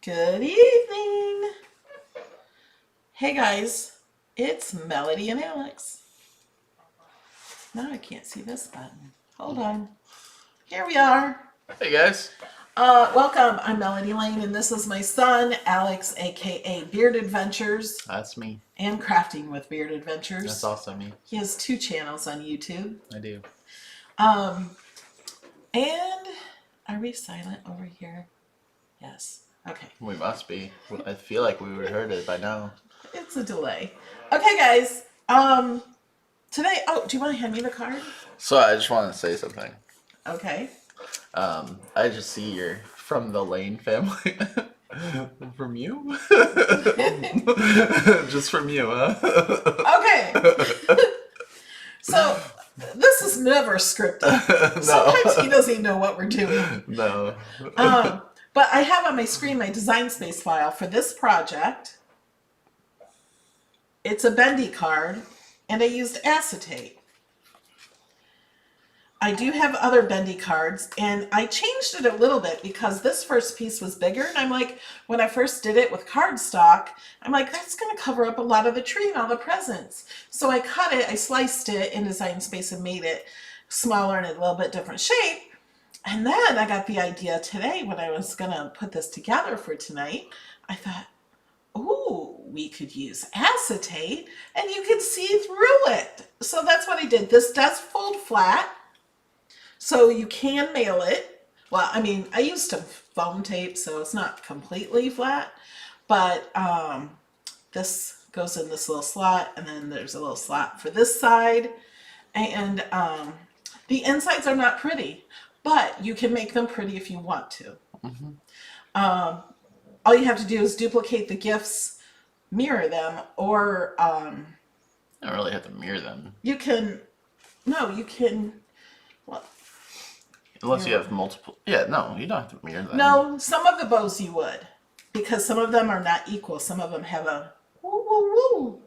Good evening. Hey guys, it's Melody and Alex. Now I can't see this button. Hold on. Here we are. Hey guys. Welcome. I'm Melody Lane and this is my son, Alex, aka Beard Adventures. That's me. And Crafting with Beard Adventures. That's also me. He has 2 channels on YouTube. I do. And are we silent over here? Yes. Okay. We must be. I feel like we would have heard it by now. It's a delay. Okay, guys. Today, do you want to hand me the card? So I just want to say something. Okay. I just see you're from the Lane family. From you? Just from you, huh? Okay. So this is never scripted. No. Sometimes he doesn't even know what we're doing. No. But I have on my screen my design space file for this project. It's a bendy card, and I used acetate. I do have other bendy cards, and I changed it a little bit because this first piece was bigger, and I'm like, when I first did it with cardstock, I'm like, that's going to cover up a lot of the tree and all the presents. So I cut it, I sliced it in design space and made it smaller and a little bit different shape. And then I got the idea today when I was going to put this together for tonight. I thought, ooh, we could use acetate and you could see through it. So that's what I did. This does fold flat, so you can mail it. Well, I mean, I used some foam tape, so it's not completely flat, but this goes in this little slot, and then there's a little slot for this side. And the insides are not pretty, but you can make them pretty if you want to. Mm-hmm. All you have to do is duplicate the gifts, mirror them, or I don't really have to mirror them. you can, no, you can, well, Unless you have multiple. Yeah, no, you don't have to mirror them. no, some of the bows you would, because some of them are not equal. Some of them have a woo, woo, woo.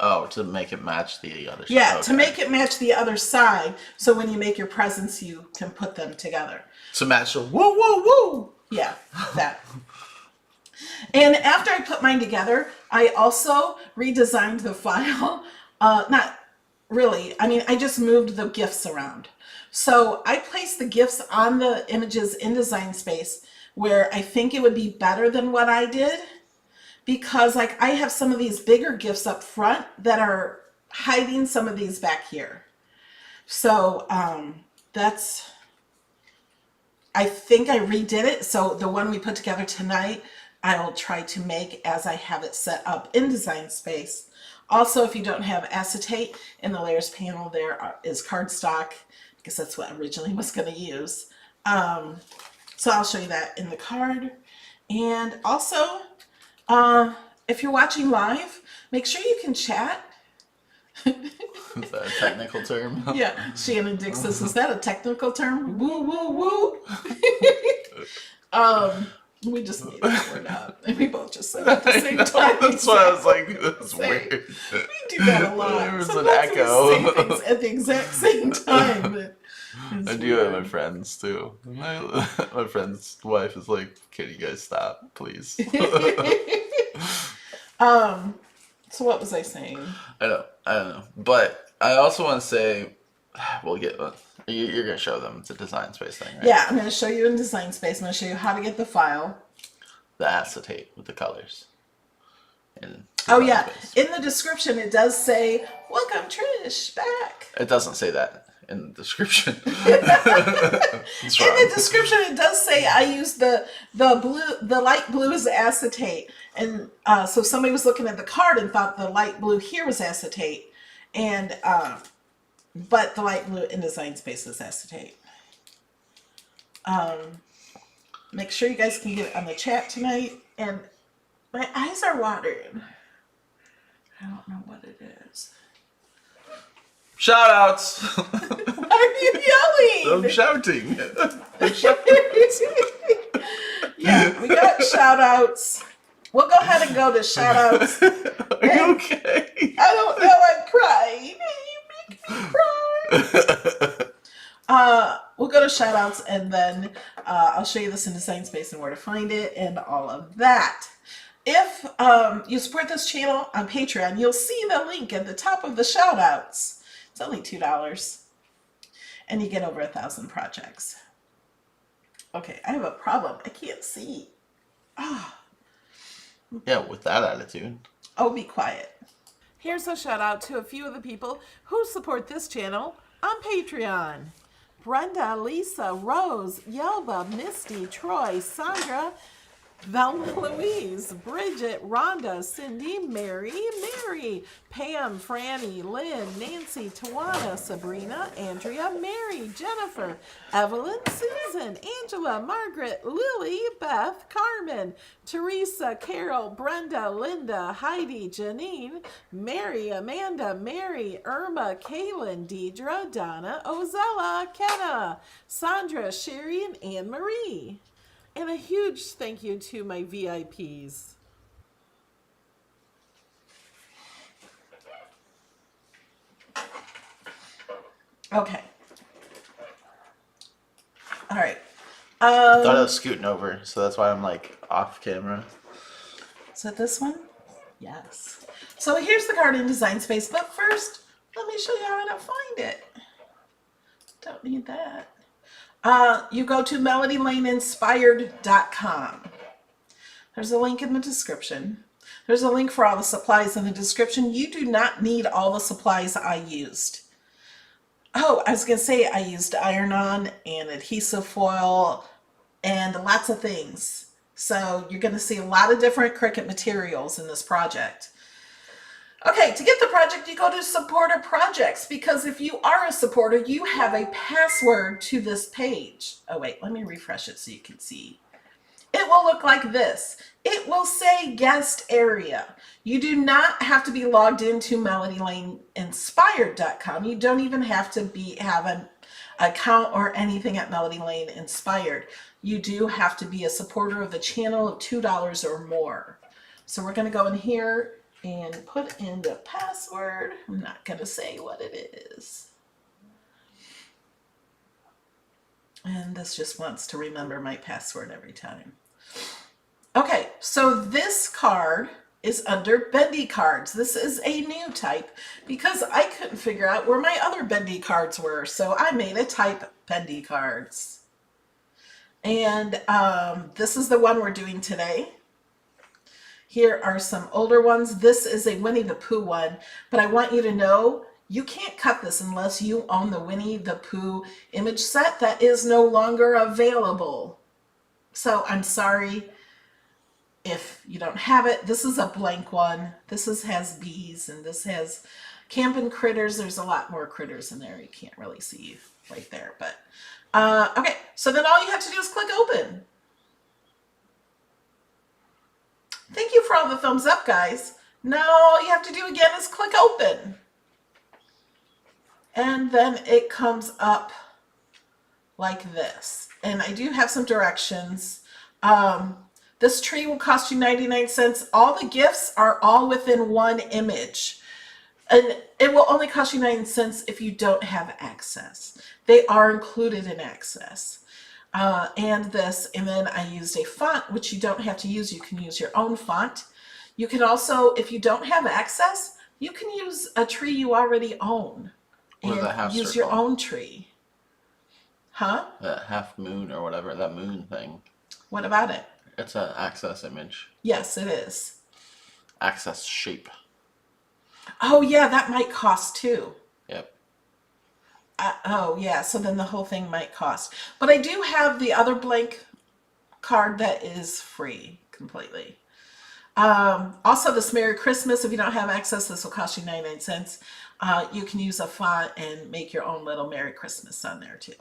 Oh, to make it match the other side. Yeah, Okay. to make it match the other side, so when you make your presents, you can put them together. To match the woo, woo, woo. Yeah, that. And after I put mine together, I also redesigned the file. Not really. I mean, I just moved the gifts around. So I placed the gifts on the images in Design Space where I think it would be better than what I did, because like I have some of these bigger gifts up front that are hiding some of these back here. So that's, I think I redid it. So the one we put together tonight, I will try to make as I have it set up in Design Space. Also, if you don't have acetate, in the layers panel there is cardstock, because that's what I originally was going to use. So I'll show you that in the card. And also, if you're watching live, make sure you can chat. Is that a technical term? Yeah, Shannon Dick says, is that a technical term? Woo, woo, woo. We just made that word up. And we both just said it at the same time. That's why I was like, that's weird. We do that a lot. There was Sometimes an echo. we say things at the exact same time. But I do have my friends too. My friend's wife is like, can you guys stop, please? So what was I saying? I don't know. But I also want to say, we'll get, you're going to show them the Design Space thing, right? Yeah, I'm going to show you in Design Space. I'm going to show you how to get the file. The acetate with the colors. Oh yeah, in the description it does say, welcome Trish, back. It doesn't say that in the description. In the description it does say I used the light blue is acetate. And so somebody was looking at the card and thought the light blue here was acetate. And but the light blue in Design Space is acetate. Make sure you guys can get it on the chat tonight. And my eyes are watering. I don't know what it is. Shout outs! Why are you yelling? I'm shouting. Yeah, we got shout outs. We'll go ahead and go to shout outs. Are you okay? I don't know, I'm crying. You make me cry. We'll go to shout outs and then I'll show you this in Design Space and where to find it and all of that. If you support this channel on Patreon, you'll see the link at the top of the shout outs. It's only $2 and you get over 1,000 projects. Okay, I have a problem. I can't see. Ah. Yeah, with that attitude. Oh, be quiet. Here's a shout out to a few of the people who support this channel on Patreon. Brenda, Lisa, Rose, Yelva, Misty, Troy, Sandra, Velma Louise, Bridget, Rhonda, Cindy, Mary, Pam, Franny, Lynn, Nancy, Tawana, Sabrina, Andrea, Mary, Jennifer, Evelyn, Susan, Angela, Margaret, Lily, Beth, Carmen, Teresa, Carol, Brenda, Linda, Heidi, Janine, Mary, Amanda, Mary, Irma, Kaylin, Deidre, Donna, Ozella, Kenna, Sandra, Sherry, and Anne Marie. And a huge thank you to my VIPs. Okay. All right. I thought I was scooting over, so that's why I'm like off camera. Is it this one? Yes. So here's the card in Design Space, but first, let me show you how to find it. Don't need that. You go to melodylaneinspired.com. There's a link in the description. There's a link for all the supplies in the description. You do not need all the supplies I used. Oh, I was going to say I used iron-on and adhesive foil and lots of things. So you're going to see a lot of different Cricut materials in this project. Okay, to get the project, you go to supporter projects, because if you are a supporter, you have a password to this page. Oh wait, let me refresh it so you can see. It will look like this. It will say guest area. You do not have to be logged into melodylaneinspired.com. You don't even have to have an account or anything at Melody Lane Inspired. You do have to be a supporter of the channel of $2 or more. So we're going to go in here and put in the password. I'm not going to say what it is. And this just wants to remember my password every time. Okay, so this card is under Bendy Cards. This is a new type because I couldn't figure out where my other Bendy Cards were. So I made a type Bendy Cards. And this is the one we're doing today. Here are some older ones. This is a Winnie the Pooh one, but I want you to know you can't cut this unless you own the Winnie the Pooh image set. That is no longer available. So I'm sorry if you don't have it. This is a blank one. This has bees and this has camping critters. There's a lot more critters in there. You can't really see right there, but okay. So then all you have to do is click open. Thank you for all the thumbs up, guys. Now all you have to do again is click open. And then it comes up like this. And I do have some directions. This tree will cost you 99 cents. All the gifts are all within one image. And it will only cost you 9 cents if you don't have access. They are included in access. And then I used a font, which you don't have to use. You can use your own font. You can also, if you don't have access, you can use a tree you already own and use your own tree. Huh? That half moon or whatever, that moon thing. What about it? It's an access image. Yes, it is. Access shape. Oh yeah, that might cost too. Yep. Oh yeah, so then the whole thing might cost. But I do have the other blank card that is free completely. Also this Merry Christmas, if you don't have access, this will cost you 99 cents. You can use a font and make your own little Merry Christmas on there too.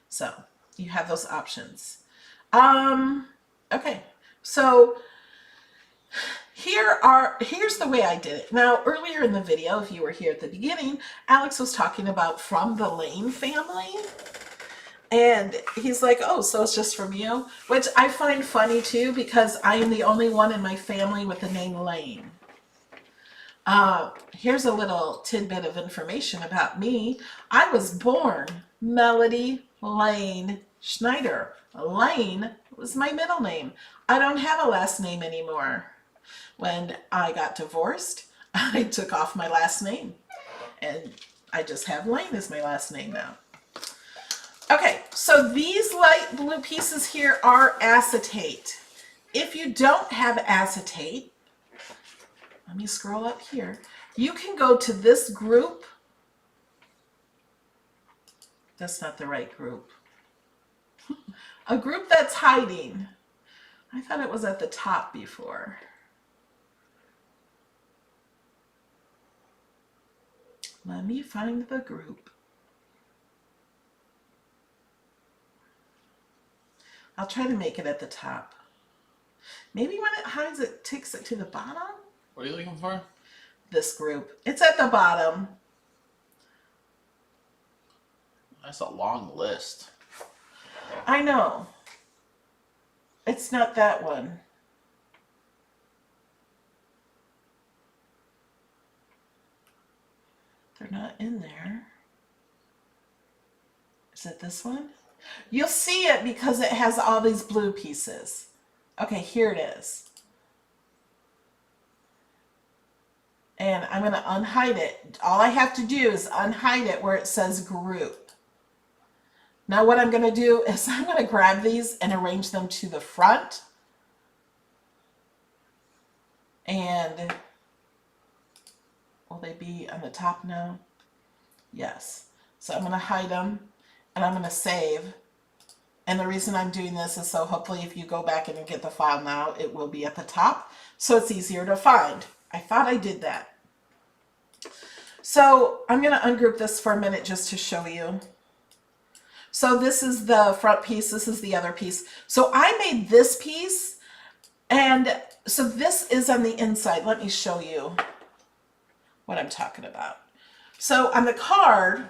So you have those options. Okay, so here's the way I did it. Now, earlier in the video, if you were here at the beginning, Alex was talking about From the Lane family. And he's like, oh, so it's just from you? Which I find funny too, because I am the only one in my family with the name Lane. Here's a little tidbit of information about me. I was born Melody Lane Schneider. Lane was my middle name. I don't have a last name anymore. When I got divorced, I took off my last name and I just have Lane as my last name now. Okay, so these light blue pieces here are acetate. If you don't have acetate, let me scroll up here. You can go to this group. That's not the right group. A group that's hiding. I thought it was at the top before. Let me find the group. I'll try to make it at the top. Maybe when it hides, it takes it to the bottom. What are you looking for? This group. It's at the bottom. That's a long list. I know. It's not that one. They're not in there. Is it this one? You'll see it because it has all these blue pieces. Okay, here it is. And I'm going to unhide it. All I have to do is unhide it where it says group. Now what I'm going to do is I'm going to grab these and arrange them to the front. And will they be on the top now? Yes. So I'm going to hide them and I'm going to save. And the reason I'm doing this is so hopefully if you go back and get the file now, it will be at the top. So it's easier to find. I thought I did that. So I'm going to ungroup this for a minute just to show you. So this is the front piece. This is the other piece. So I made this piece. And so this is on the inside. Let me show you what I'm talking about. So on the card,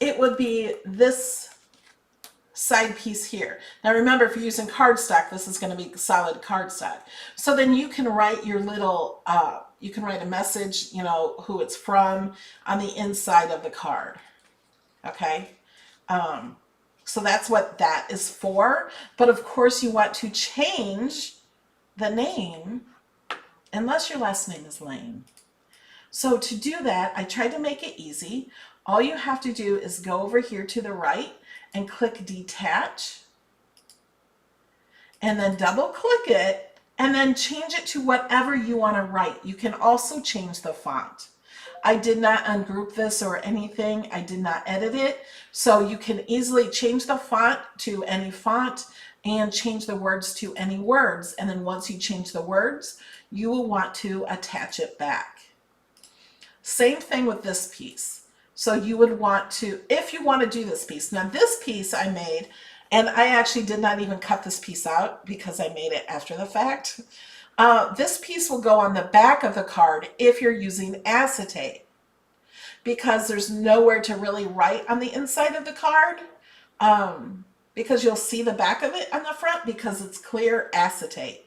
it would be this side piece here. Now remember, if you're using cardstock, this is going to be solid cardstock. So then you can write your little, you can write a message, you know, who it's from on the inside of the card. Okay. So that's what that is for. But of course you want to change the name unless your last name is Lane. So to do that, I tried to make it easy. All you have to do is go over here to the right and click detach and then double click it and then change it to whatever you want to write. You can also change the font. I did not ungroup this or anything. I did not edit it. So you can easily change the font to any font and change the words to any words. And then once you change the words, you will want to attach it back. Same thing with this piece. So you would want to, if you want to do this piece. Now this piece I made, and I actually did not even cut this piece out because I made it after the fact. This piece will go on the back of the card if you're using acetate, because there's nowhere to really write on the inside of the card, because you'll see the back of it on the front because it's clear acetate.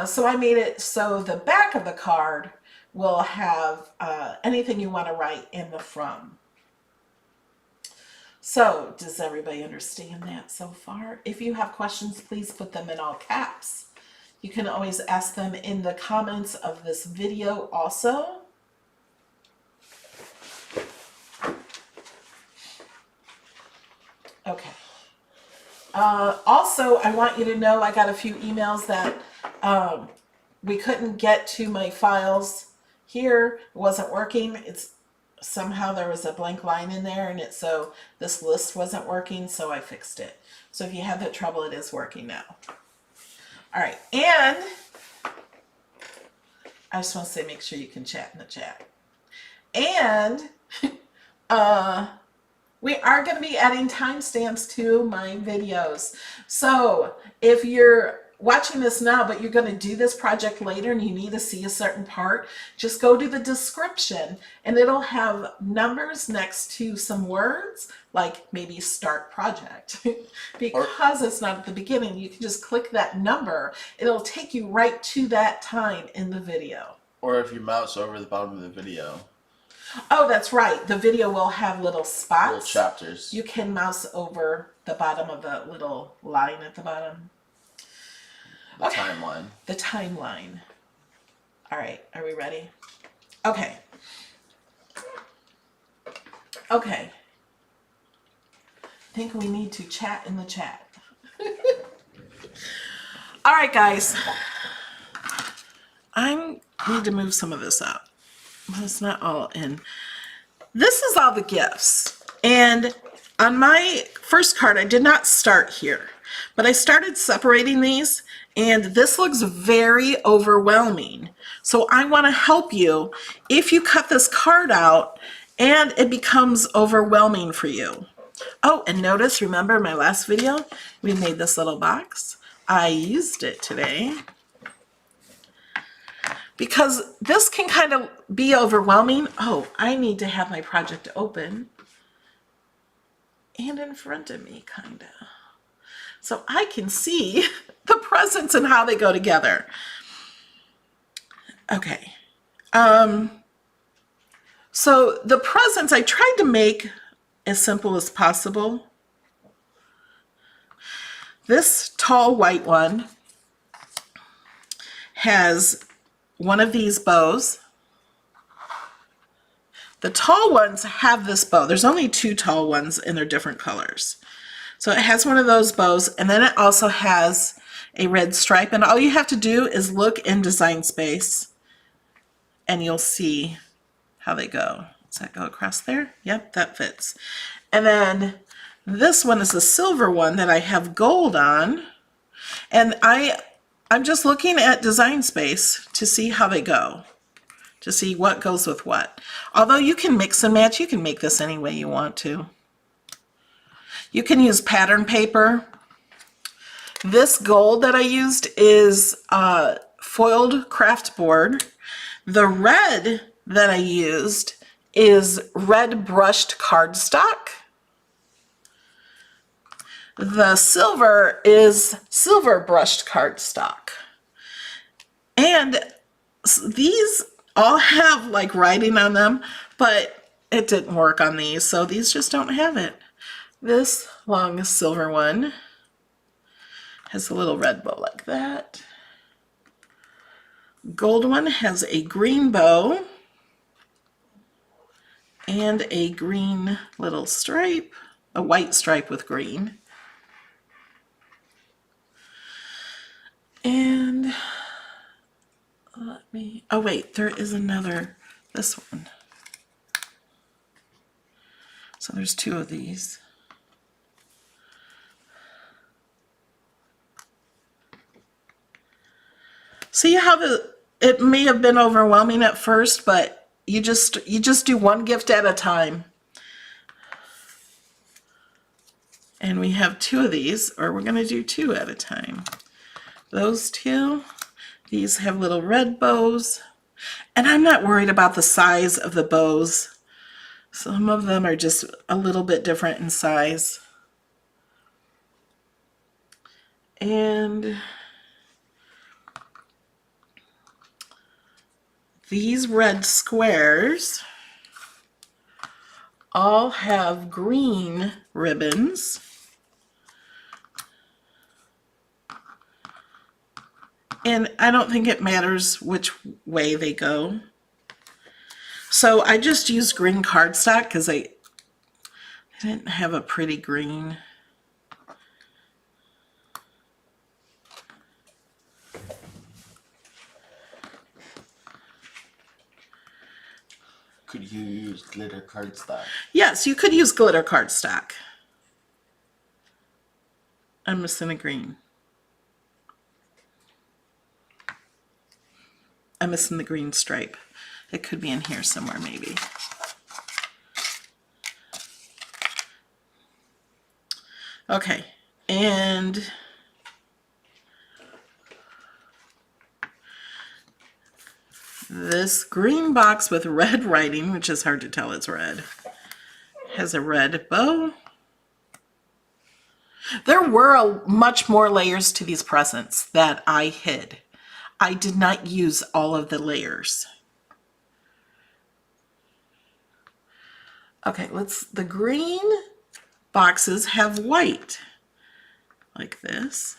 So I made it so the back of the card will have anything you want to write in the from. So does everybody understand that so far? If you have questions, please put them in all caps. You can always ask them in the comments of this video also. Okay. Also, I want you to know I got a few emails that we couldn't get to my files here. It wasn't working. It's somehow there was a blank line in there and so this list wasn't working, so I fixed it. So if you have that trouble, it is working now. All right, and I just want to say make sure you can chat in the chat. And we are going to be adding timestamps to my videos. So if you're watching this now, but you're going to do this project later and you need to see a certain part, just go to the description and it'll have numbers next to some words, like maybe start project. Because it's not at the beginning, you can just click that number. It'll take you right to that time in the video. Or if you mouse over the bottom of the video. Oh, that's right. The video will have little spots. Little chapters. You can mouse over the bottom of the little line at the bottom. The timeline. The timeline. All right, are we ready? Okay. Okay. I think we need to chat in the chat. All right, guys. I need to move some of this up. It's not all in. This is all the gifts. And on my first card, I did not start here, but I started separating these, and this looks very overwhelming. So I want to help you if you cut this card out and it becomes overwhelming for you. Oh, and notice, remember my last video? We made this little box. I used it today because this can kind of be overwhelming. Oh, I need to have my project open and in front of me, kind of, so I can see the presents and how they go together. Okay. So the presents I tried to make as simple as possible. This tall white one has one of these bows. The tall ones have this bow. There's only two tall ones and they're different colors. So it has one of those bows, and then it also has a red stripe, and all you have to do is look in Design Space and you'll see how they go. Does that go across there? Yep, that fits. And then this one is a silver one that I have gold on, and I'm just looking at Design Space to see how they go, to see what goes with what. Although you can mix and match, you can make this any way you want to. You can use pattern paper. This gold that I used is foiled Kraft board. The red that I used is red brushed cardstock. The silver is silver brushed cardstock. And these all have like writing on them, but it didn't work on these, so these just don't have it. This long silver one has a little red bow like that. Gold one has a green bow and a green little stripe, a white stripe with green. And let me, oh wait, there is another, this one. So there's two of these. See how it may have been overwhelming at first, but you just do one gift at a time. And we have two of these, or we're going to do two at a time. Those two, these have little red bows, and I'm not worried about the size of the bows. Some of them are just a little bit different in size. And these red squares all have green ribbons. And I don't think it matters which way they go. So I just used green cardstock because I didn't have a pretty green. Could you use glitter cardstock? Yes, you could use glitter cardstock. I'm missing a green. I'm missing the green stripe. It could be in here somewhere maybe. Okay, and this green box with red writing, which is hard to tell it's red, has a red bow. There were much more layers to these presents that I hid. I did not use all of the layers. Okay, the green boxes have white, like this.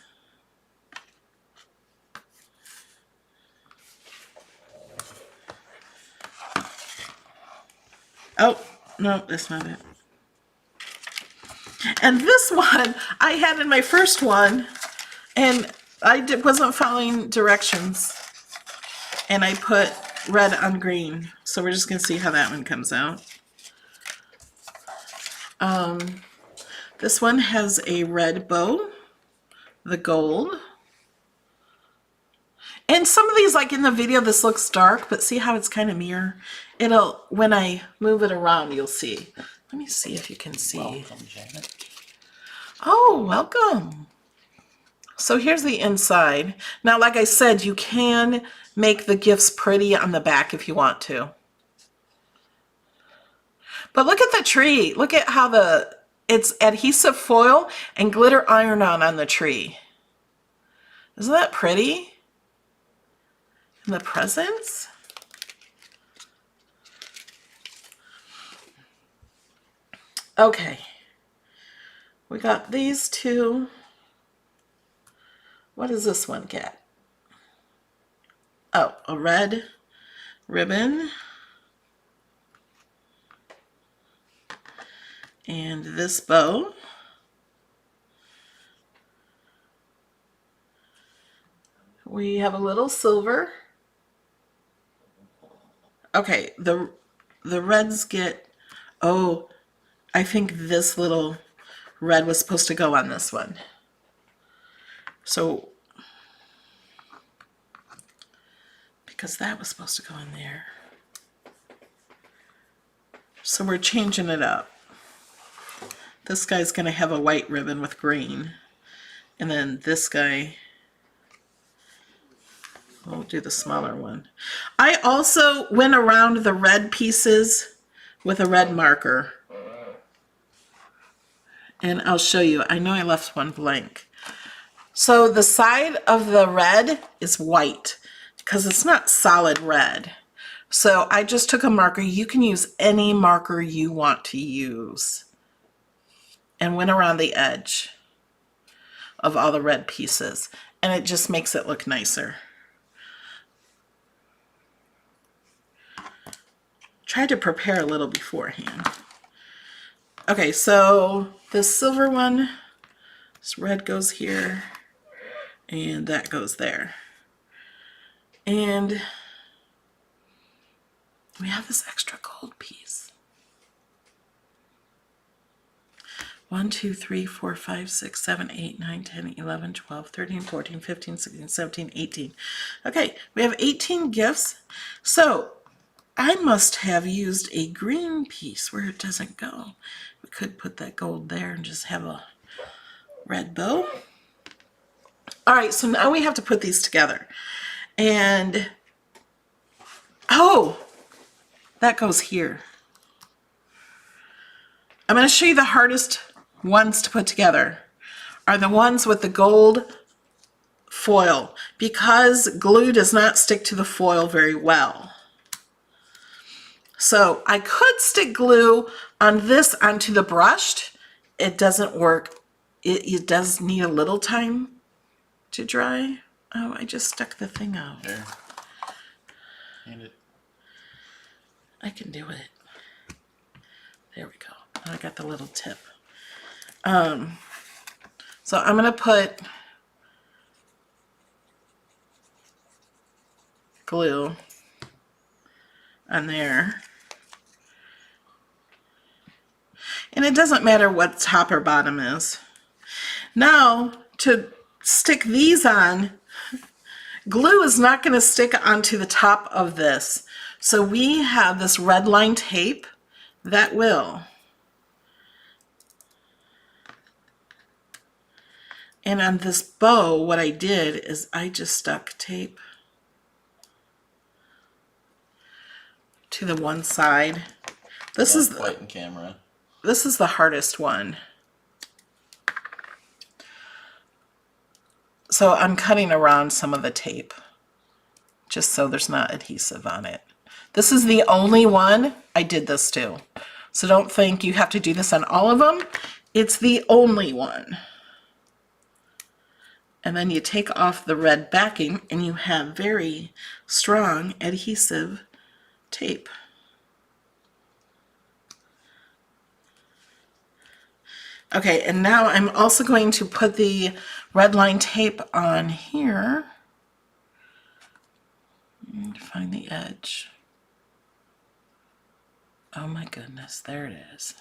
Oh, no, that's not it. And this one I had in my first one, and wasn't following directions, and I put red on green. So we're just gonna see how that one comes out. This one has a red bow, the gold. And some of these, like in the video, this looks dark, but see how it's kind of mirror? When I move it around, you'll see. Let me see if you can see. Welcome, Janet. Oh, welcome. So here's the inside. Now, like I said, you can make the gifts pretty on the back if you want to. But look at the tree. Look at how it's adhesive foil and glitter iron-on the tree. Isn't that pretty? And the presents. Okay. We got these two. What does this one get? Oh, a red ribbon. And this bow. We have a little silver. Okay, the reds get, oh, I think this little red was supposed to go on this one. So, because that was supposed to go in there. So we're changing it up. This guy's going to have a white ribbon with green. And then this guy, we'll do the smaller one. I also went around the red pieces with a red marker. And I'll show you. I know I left one blank. So the side of the red is white because it's not solid red. So I just took a marker. You can use any marker you want to use. And went around the edge of all the red pieces. And it just makes it look nicer. Tried to prepare a little beforehand. Okay, so this silver one, this red goes here, and that goes there. And we have this extra gold piece. 1, 2, 3, 4, 5, 6, 7, 8, 9, 10, 11, 12, 13, 14, 15, 16, 17, 18. Okay, we have 18 gifts. So I must have used a green piece where it doesn't go. We could put that gold there and just have a red bow. All right, so now we have to put these together. And, oh, that goes here. I'm going to show you the hardest ones to put together are the ones with the gold foil because glue does not stick to the foil very well. So I could stick glue on this onto the brushed. It doesn't work. It does need a little time to dry. Oh, I just stuck the thing out. Here. Hand it. I can do it. There we go. I got the little tip. So I'm going to put glue on there. And it doesn't matter what top or bottom is. Now, to stick these on, glue is not going to stick onto the top of this. So we have this red line tape that will. And on this bow, what I did is I just stuck tape to the one side. This is white in camera. This is the hardest one. So I'm cutting around some of the tape just so there's not adhesive on it. This is the only one I did this to. So don't think you have to do this on all of them. It's the only one. And then you take off the red backing and you have very strong adhesive tape. Okay, and now I'm also going to put the red line tape on here. And find the edge. Oh my goodness, there it is.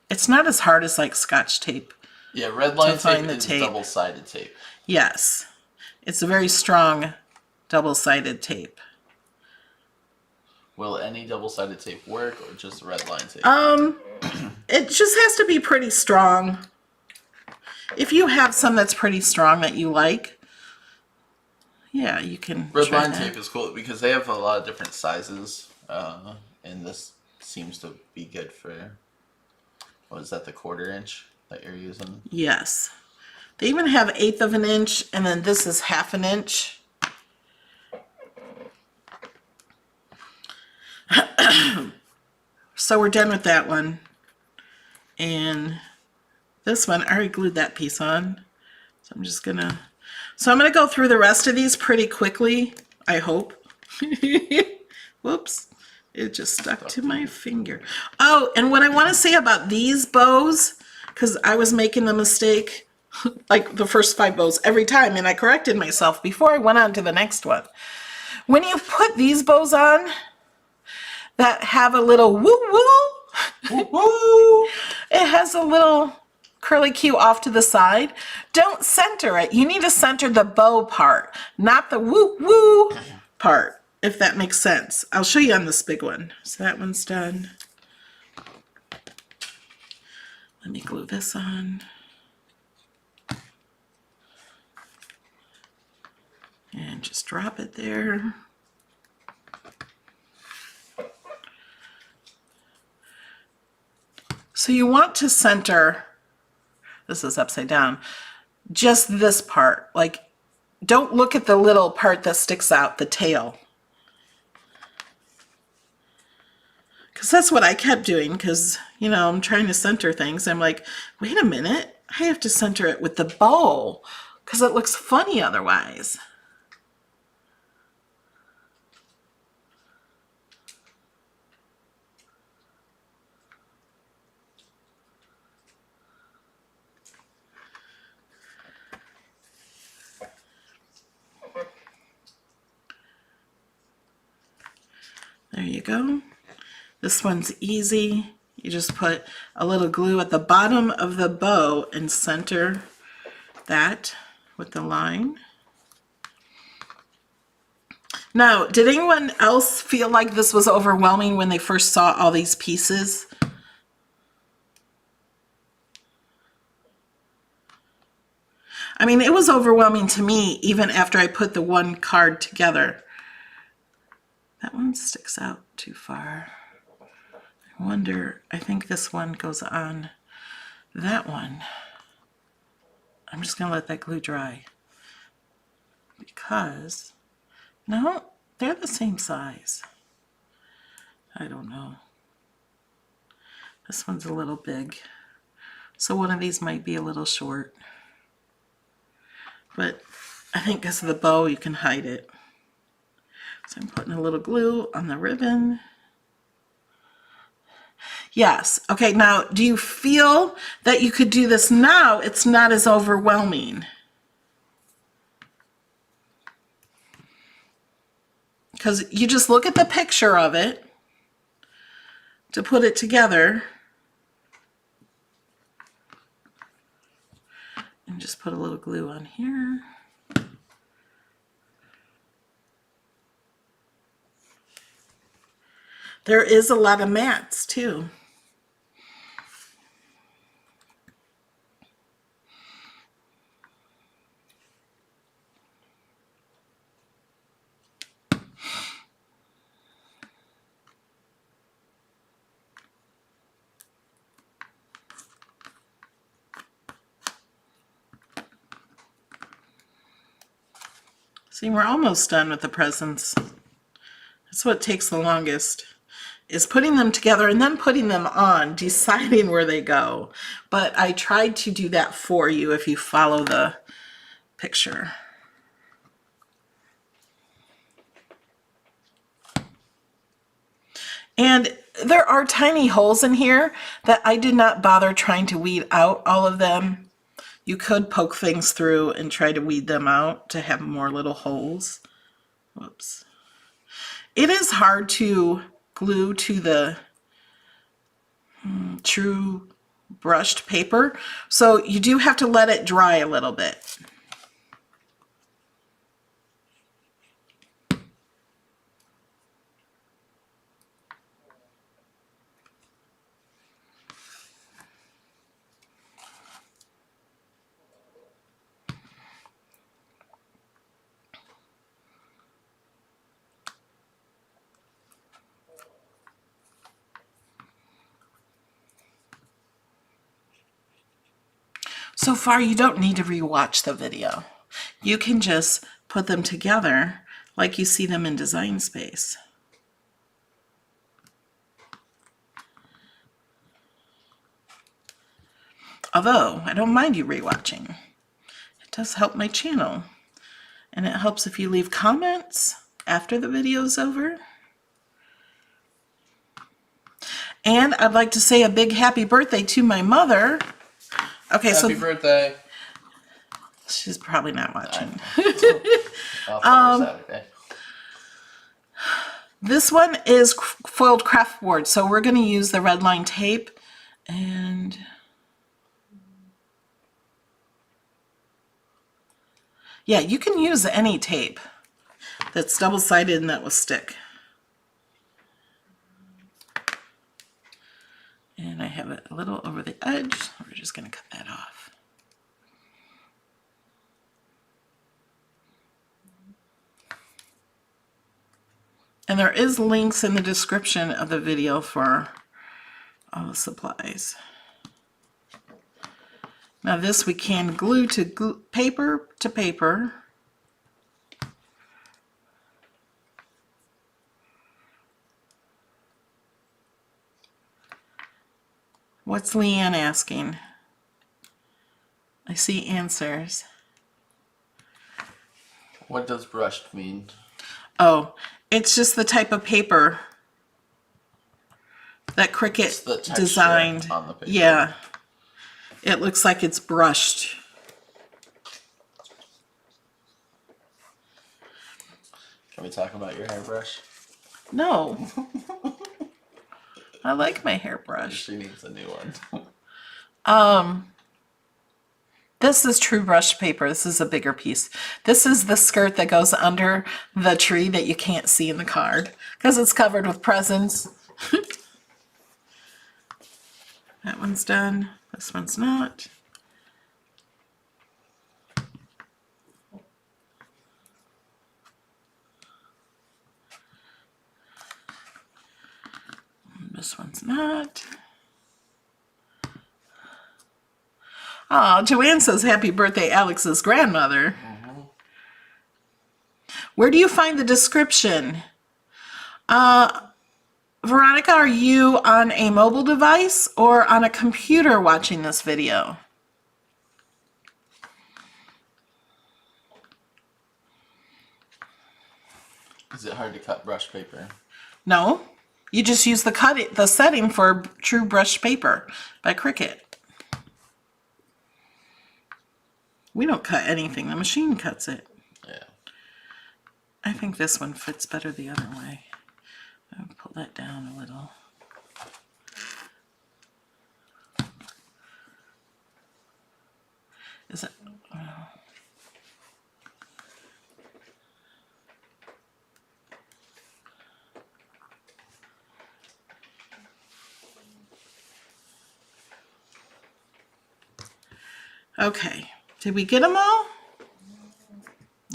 It's not as hard as like Scotch tape. Yeah, red line tape is tape. double-sided tape. Yes, it's a very strong double-sided tape. Will any double-sided tape work, or just red line tape? It just has to be pretty strong. If you have some that's pretty strong that you like, yeah, you can. Red line tape is cool because they have a lot of different sizes, and this seems to be good for. What is that? The 1/4 inch that you're using? Yes, they even have 1/8 of an inch, and then this is 1/2 an inch. So we're done with that one. And this one, I already glued that piece on. So I'm just gonna, I'm gonna go through the rest of these pretty quickly, I hope. Whoops, it just stuck to my finger. Oh, and what I wanna say about these bows, because I was making the mistake, like the first 5 bows every time, and I corrected myself before I went on to the next one. When you put these bows on, that have a little woo woo, it has a little curly Q off to the side. Don't center it. You need to center the bow part, not the woo woo part, if that makes sense. I'll show you on this big one. So that one's done. Let me glue this on. And just drop it there. So you want to center, this is upside down, just this part. Like, don't look at the little part that sticks out, the tail. Because that's what I kept doing, because, you know, I'm trying to center things. I'm like, wait a minute, I have to center it with the bow, because it looks funny otherwise. There you go. This one's easy. You just put a little glue at the bottom of the bow and center that with the line. Now, did anyone else feel like this was overwhelming when they first saw all these pieces? I mean, it was overwhelming to me even after I put the one card together. That one sticks out too far. I wonder, I think this one goes on that one. I'm just gonna let that glue dry because, no, they're the same size. I don't know. This one's a little big. So one of these might be a little short. But I think because of the bow, you can hide it. So I'm putting a little glue on the ribbon. Yes. Okay, now do you feel that you could do this now? It's not as overwhelming. Because you just look at the picture of it to put it together. And just put a little glue on here. There is a lot of mats too. See, we're almost done with the presents. That's what takes the longest. is putting them together and then putting them on, deciding where they go. But I tried to do that for you if you follow the picture. And there are tiny holes in here that I did not bother trying to weed out all of them. You could poke things through and try to weed them out to have more little holes. Whoops. It is hard to glue to the true brushed paper, so you do have to let it dry a little bit. So far, you don't need to rewatch the video. You can just put them together like you see them in Design Space. Although, I don't mind you rewatching. It does help my channel. And it helps if you leave comments after the video's over. And I'd like to say a big happy birthday to my mother. Okay, Happy birthday. She's probably not watching. Saturday. This one is foiled craft board, so we're going to use the red line tape. And yeah, you can use any tape that's double-sided and that will stick. And I have it a little over the edge, so we're just going to cut that off. And there is links in the description of the video for all the supplies. Now this we can glue to paper to paper. What's Leanne asking? I see answers. What does brushed mean? Oh, it's just the type of paper that Cricut The texture designed. on the paper. Yeah. It looks like it's brushed. Can we talk about your hairbrush? No. I like my hairbrush. She needs a new one. This is true brushed paper. This is a bigger piece. This is the skirt that goes under the tree that you can't see in the card because it's covered with presents. That one's done. This one's not. This one's not. Oh, Joanne says happy birthday, Alex's grandmother. Where do you find the description? Veronica, are you on a mobile device or on a computer watching this video? Is it hard to cut brush paper? No, you just use the setting for True Brush Paper by Cricut. We don't cut anything, the machine cuts it. Yeah. I think this one fits better the other way. I'll pull that down a little. Is it? Okay. Did we get them all?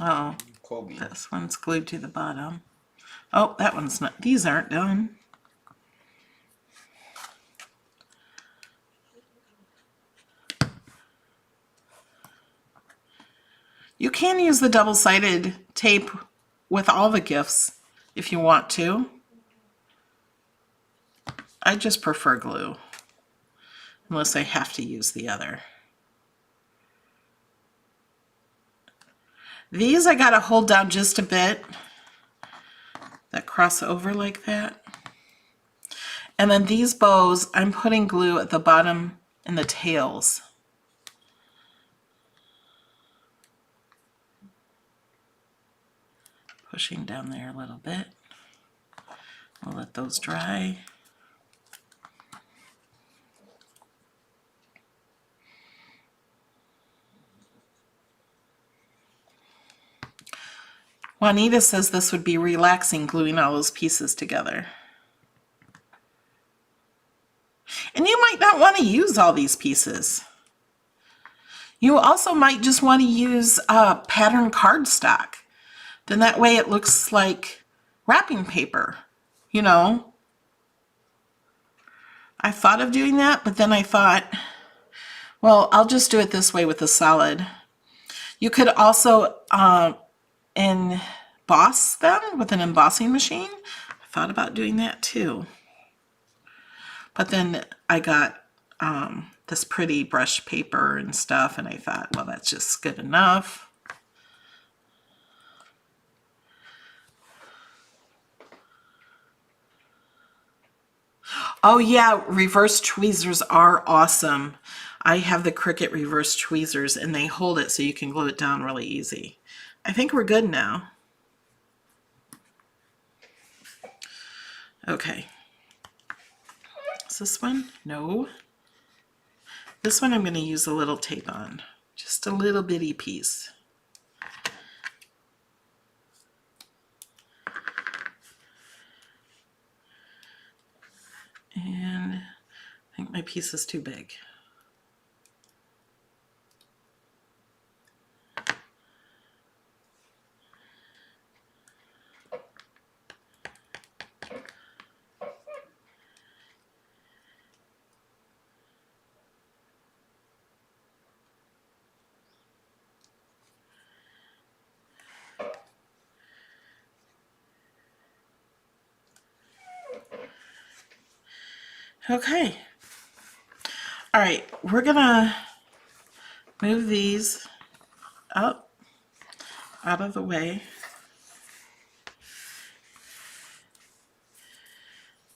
Oh, Kobe. this one's glued to the bottom. Oh, that one's not. These aren't done. You can use the double-sided tape with all the gifts if you want to. I just prefer glue, unless I have to use the other. These I gotta hold down just a bit, that cross over like that. And then these bows, I'm putting glue at the bottom and the tails. Pushing down there a little bit. I'll let those dry. Juanita says this would be relaxing gluing all those pieces together. And you might not want to use all these pieces. You also might just want to use pattern cardstock. Then that way it looks like wrapping paper, you know. I thought of doing that, but then I thought, well, I'll just do it this way with the solid. You could also emboss them with an embossing machine. I thought about doing that too. But then I got this pretty brush paper and stuff, and I thought, well, that's just good enough. Oh yeah, reverse tweezers are awesome. I have the Cricut reverse tweezers, and they hold it so you can glue it down really easy. I think we're good now. Okay. Is this one? No. This one I'm going to use a little tape on. Just a little bitty piece. And I think my piece is too big. Okay. All right, we're gonna move these up out of the way.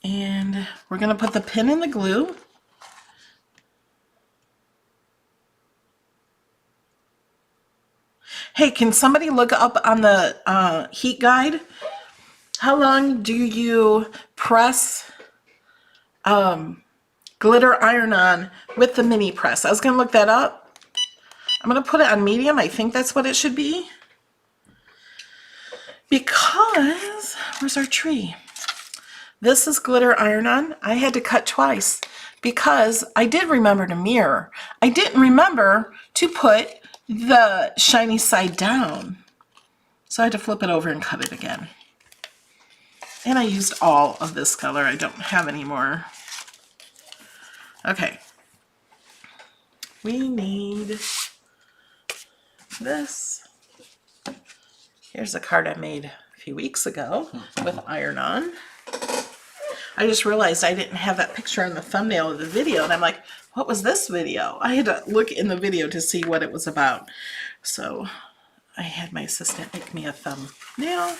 And we're gonna put the pin in the glue. Hey, can somebody look up on the heat guide? How long do you press glitter iron-on with the mini press? I was gonna look that up. I'm gonna put it on medium. I think that's what it should be. Because, where's our tree? This is glitter iron-on. I had to cut twice because I did remember to mirror. I didn't remember to put the shiny side down. So I had to flip it over and cut it again. And I used all of this color. I don't have any more. Okay. We need this. Here's a card I made a few weeks ago with iron-on. I just realized I didn't have that picture in the thumbnail of the video, and I'm like, what was this video? I had to look in the video to see what it was about. So I had my assistant make me a thumbnail.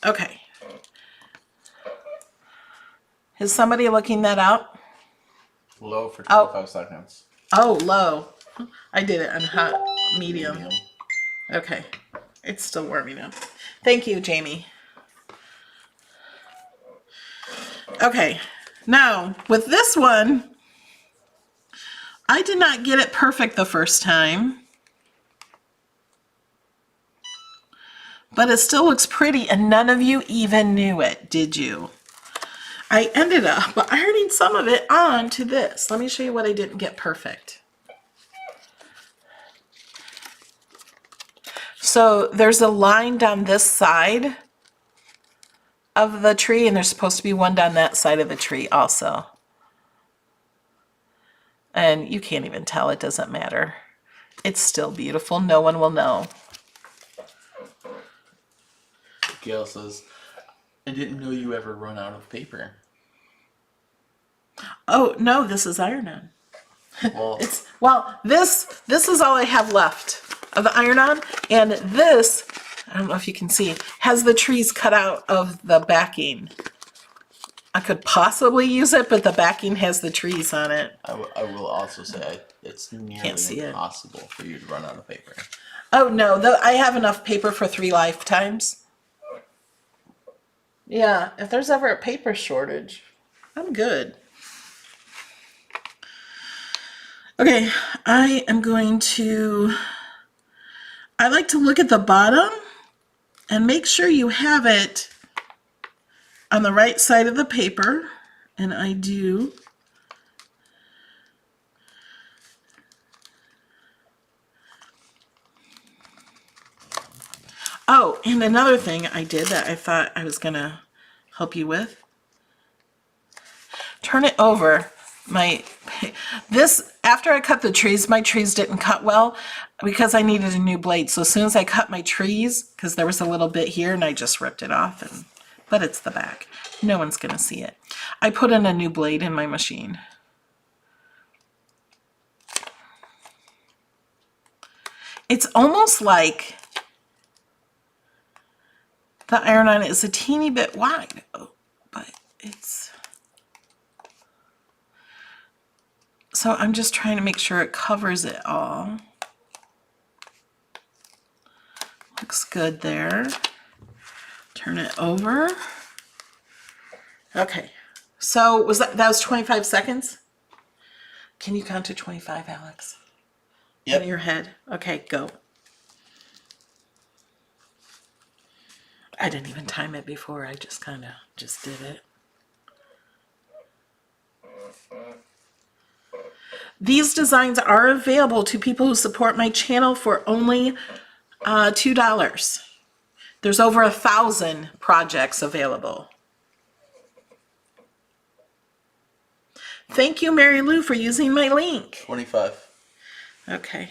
Okay. Is somebody looking that up? Low for 25 seconds. Oh, low. I did it on hot, medium. Okay. It's still warming up. Thank you, Jamie. Okay. Now, with this one, I did not get it perfect the first time. But it still looks pretty, and none of you even knew it, did you? I ended up ironing some of it on to this. Let me show you what I didn't get perfect. So there's a line down this side of the tree, and there's supposed to be one down that side of the tree also. And you can't even tell, it doesn't matter. It's still beautiful, no one will know. Gail says, I didn't know you ever run out of paper. Oh, no, this is iron-on. Well, This is all I have left of the iron-on, and this, I don't know if you can see, has the trees cut out of the backing. I could possibly use it, but the backing has the trees on it. I will also say it's nearly see it. impossible for you to run out of paper. Oh no, I have enough paper for 3 lifetimes. Yeah, if there's ever a paper shortage, I'm good. Okay, I like to look at the bottom and make sure you have it on the right side of the paper, and I do. Oh, and another thing I did that I thought I was gonna help you with. Turn it over. After I cut the trees, my trees didn't cut well because I needed a new blade. So as soon as I cut my trees, because there was a little bit here and I just ripped it off, but it's the back. No one's gonna see it. I put in a new blade in my machine. It's almost like the iron-on is a teeny bit wide, but it's... So I'm just trying to make sure it covers it all. Looks good there. Turn it over. Okay, so that was 25 seconds? Can you count to 25, Alex? Yep. In your head? Okay, go. I didn't even time it before, I just did it. These designs are available to people who support my channel for only $2. There's over 1,000 projects available. Thank you, Mary Lou, for using my link. 25. Okay.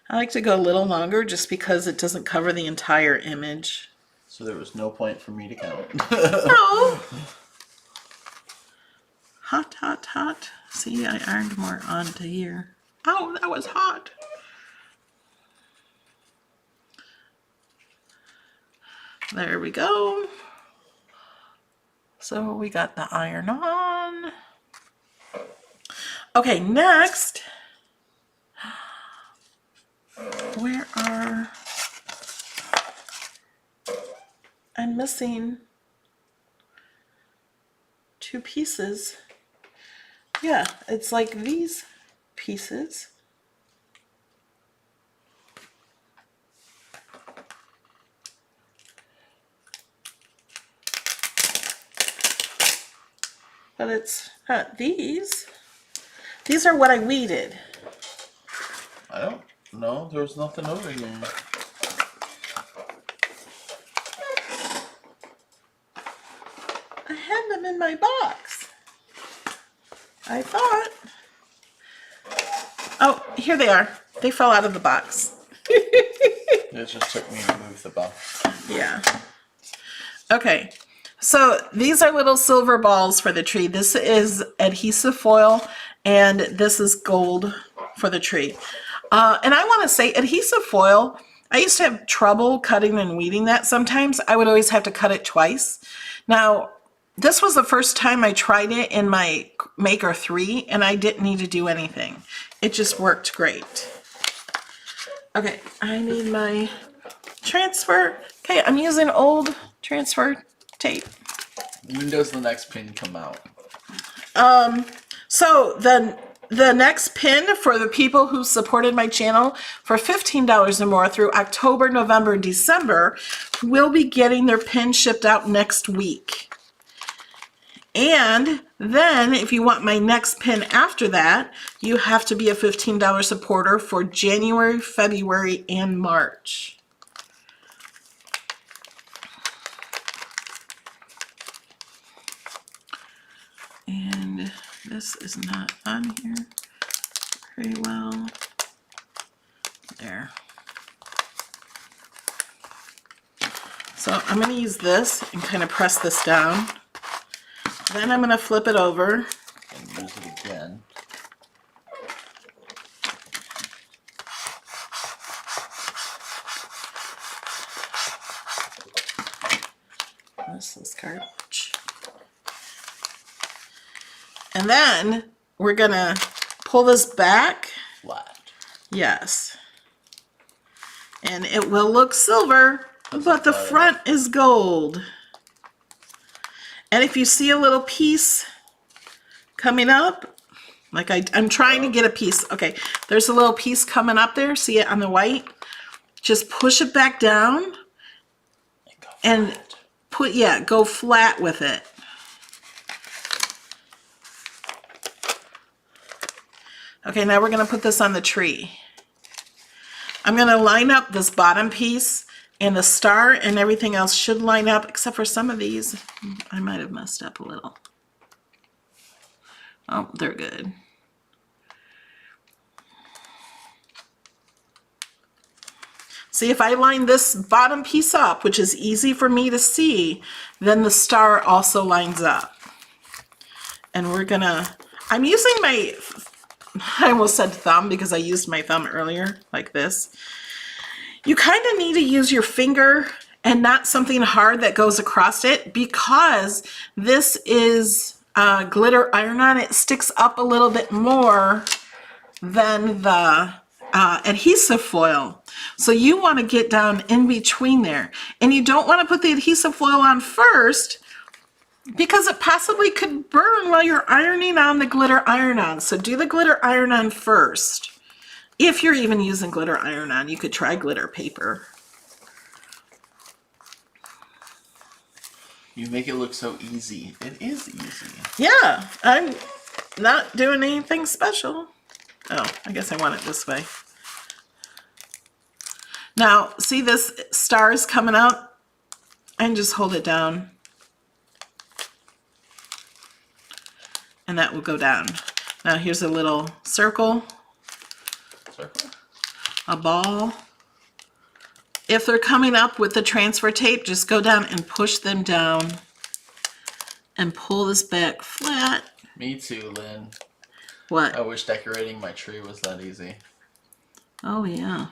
I like to go a little longer just because it doesn't cover the entire image. So there was no point for me to count. No. Hot, hot, hot. See, I ironed more onto here. Oh, that was hot. There we go. So we got the iron on. Okay, next. I'm missing 2 pieces. Yeah, it's like these pieces. But it's not these. These are what I weeded. I don't know. There's nothing over here. I had them in my box. I thought. Oh, here they are. They fell out of the box. It just took me to move the box. Yeah. Okay. So these are little silver balls for the tree. This is adhesive foil, and this is gold for the tree. And I want to say adhesive foil, I used to have trouble cutting and weeding that sometimes. I would always have to cut it twice. Now, this was the first time I tried it in my Maker 3, and I didn't need to do anything. It just worked great. Okay, I need my transfer. Okay, I'm using old transfer tape. When does the next pin come out? So the next pin for the people who supported my channel for $15 or more through October, November, December will be getting their pin shipped out next week. And then if you want my next pin after that, you have to be a $15 supporter for January, February, and March. And this is not on here very well. There. So I'm going to use this and kind of press this down. Then I'm going to flip it over Miss this card. And then we're gonna pull this back. Flat. Yes. And it will look silver, but the front is gold. And if you see a little piece coming up, like I'm trying to get a piece. Okay, there's a little piece coming up there. See it on the white? Just push it back down and go flat with it. Okay, now we're gonna put this on the tree. I'm gonna line up this bottom piece, and the star and everything else should line up, except for some of these. I might have messed up a little. Oh, they're good. See, if I line this bottom piece up, which is easy for me to see, then the star also lines up. And we're gonna, I'm using my, I almost said thumb because I used my thumb earlier, like this. You kind of need to use your finger and not something hard that goes across it, because this is glitter iron-on. It sticks up a little bit more than the adhesive foil. So you want to get down in between there. And you don't want to put the adhesive foil on first, because it possibly could burn while you're ironing on the glitter iron-on. So do the glitter iron-on first. If you're even using glitter iron-on, you could try glitter paper. You make it look so easy. It is easy. Yeah, I'm not doing anything special. Oh, I guess I want it this way. Now, see this star is coming out? And just hold it down. And that will go down. Now here's a little circle. A ball. If they're coming up with the transfer tape, just go down and push them down and pull this back flat. Me too, Lynn. What? I wish decorating my tree was that easy. Oh, yeah.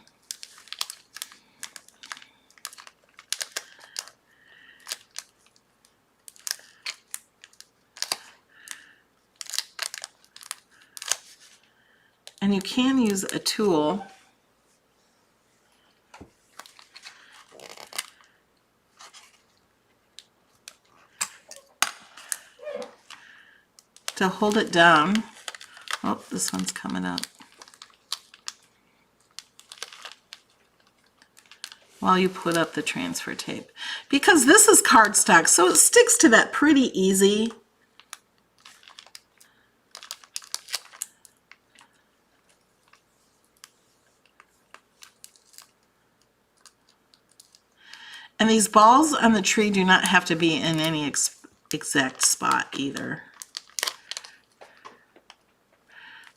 And you can use a tool to hold it down. Oh, this one's coming up. While you put up the transfer tape. Because this is cardstock, so it sticks to that pretty easy. And these balls on the tree do not have to be in any exact spot either.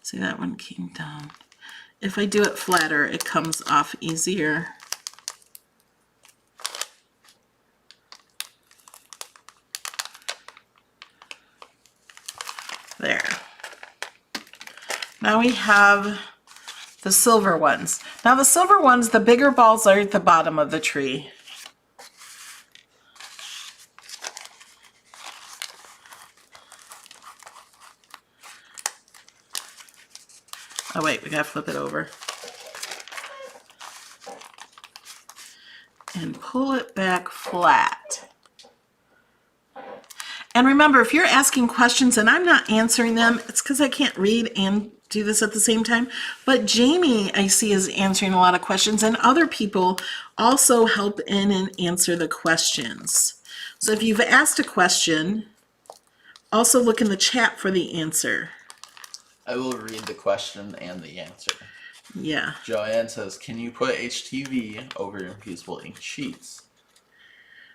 See, that one came down. If I do it flatter, it comes off easier. There. Now we have the silver ones. Now the silver ones, the bigger balls are at the bottom of the tree. Oh wait, we gotta flip it over. And pull it back flat. And remember, if you're asking questions and I'm not answering them, it's because I can't read and do this at the same time. But Jamie, I see, is answering a lot of questions, and other people also help in and answer the questions. So if you've asked a question, also look in the chat for the answer. I will read the question and the answer. Yeah. Joanne says, can you put HTV over infusible ink sheets?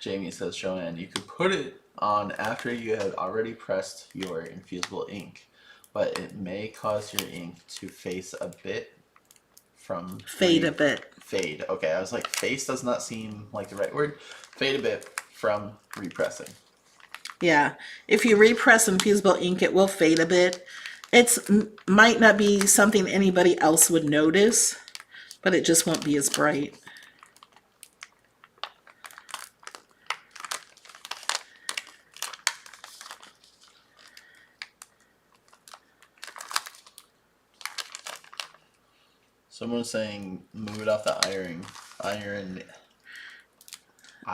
Jamie says, Joanne, you could put it on after you had already pressed your infusible ink, but it may cause your ink to face a bit from... Fade a bit. Fade. Okay, I was like, face does not seem like the right word. Fade a bit from repressing. Yeah. If you repress infusible ink, it will fade a bit. It might not be something anybody else would notice, but it just won't be as bright. Someone's saying move it off the iron.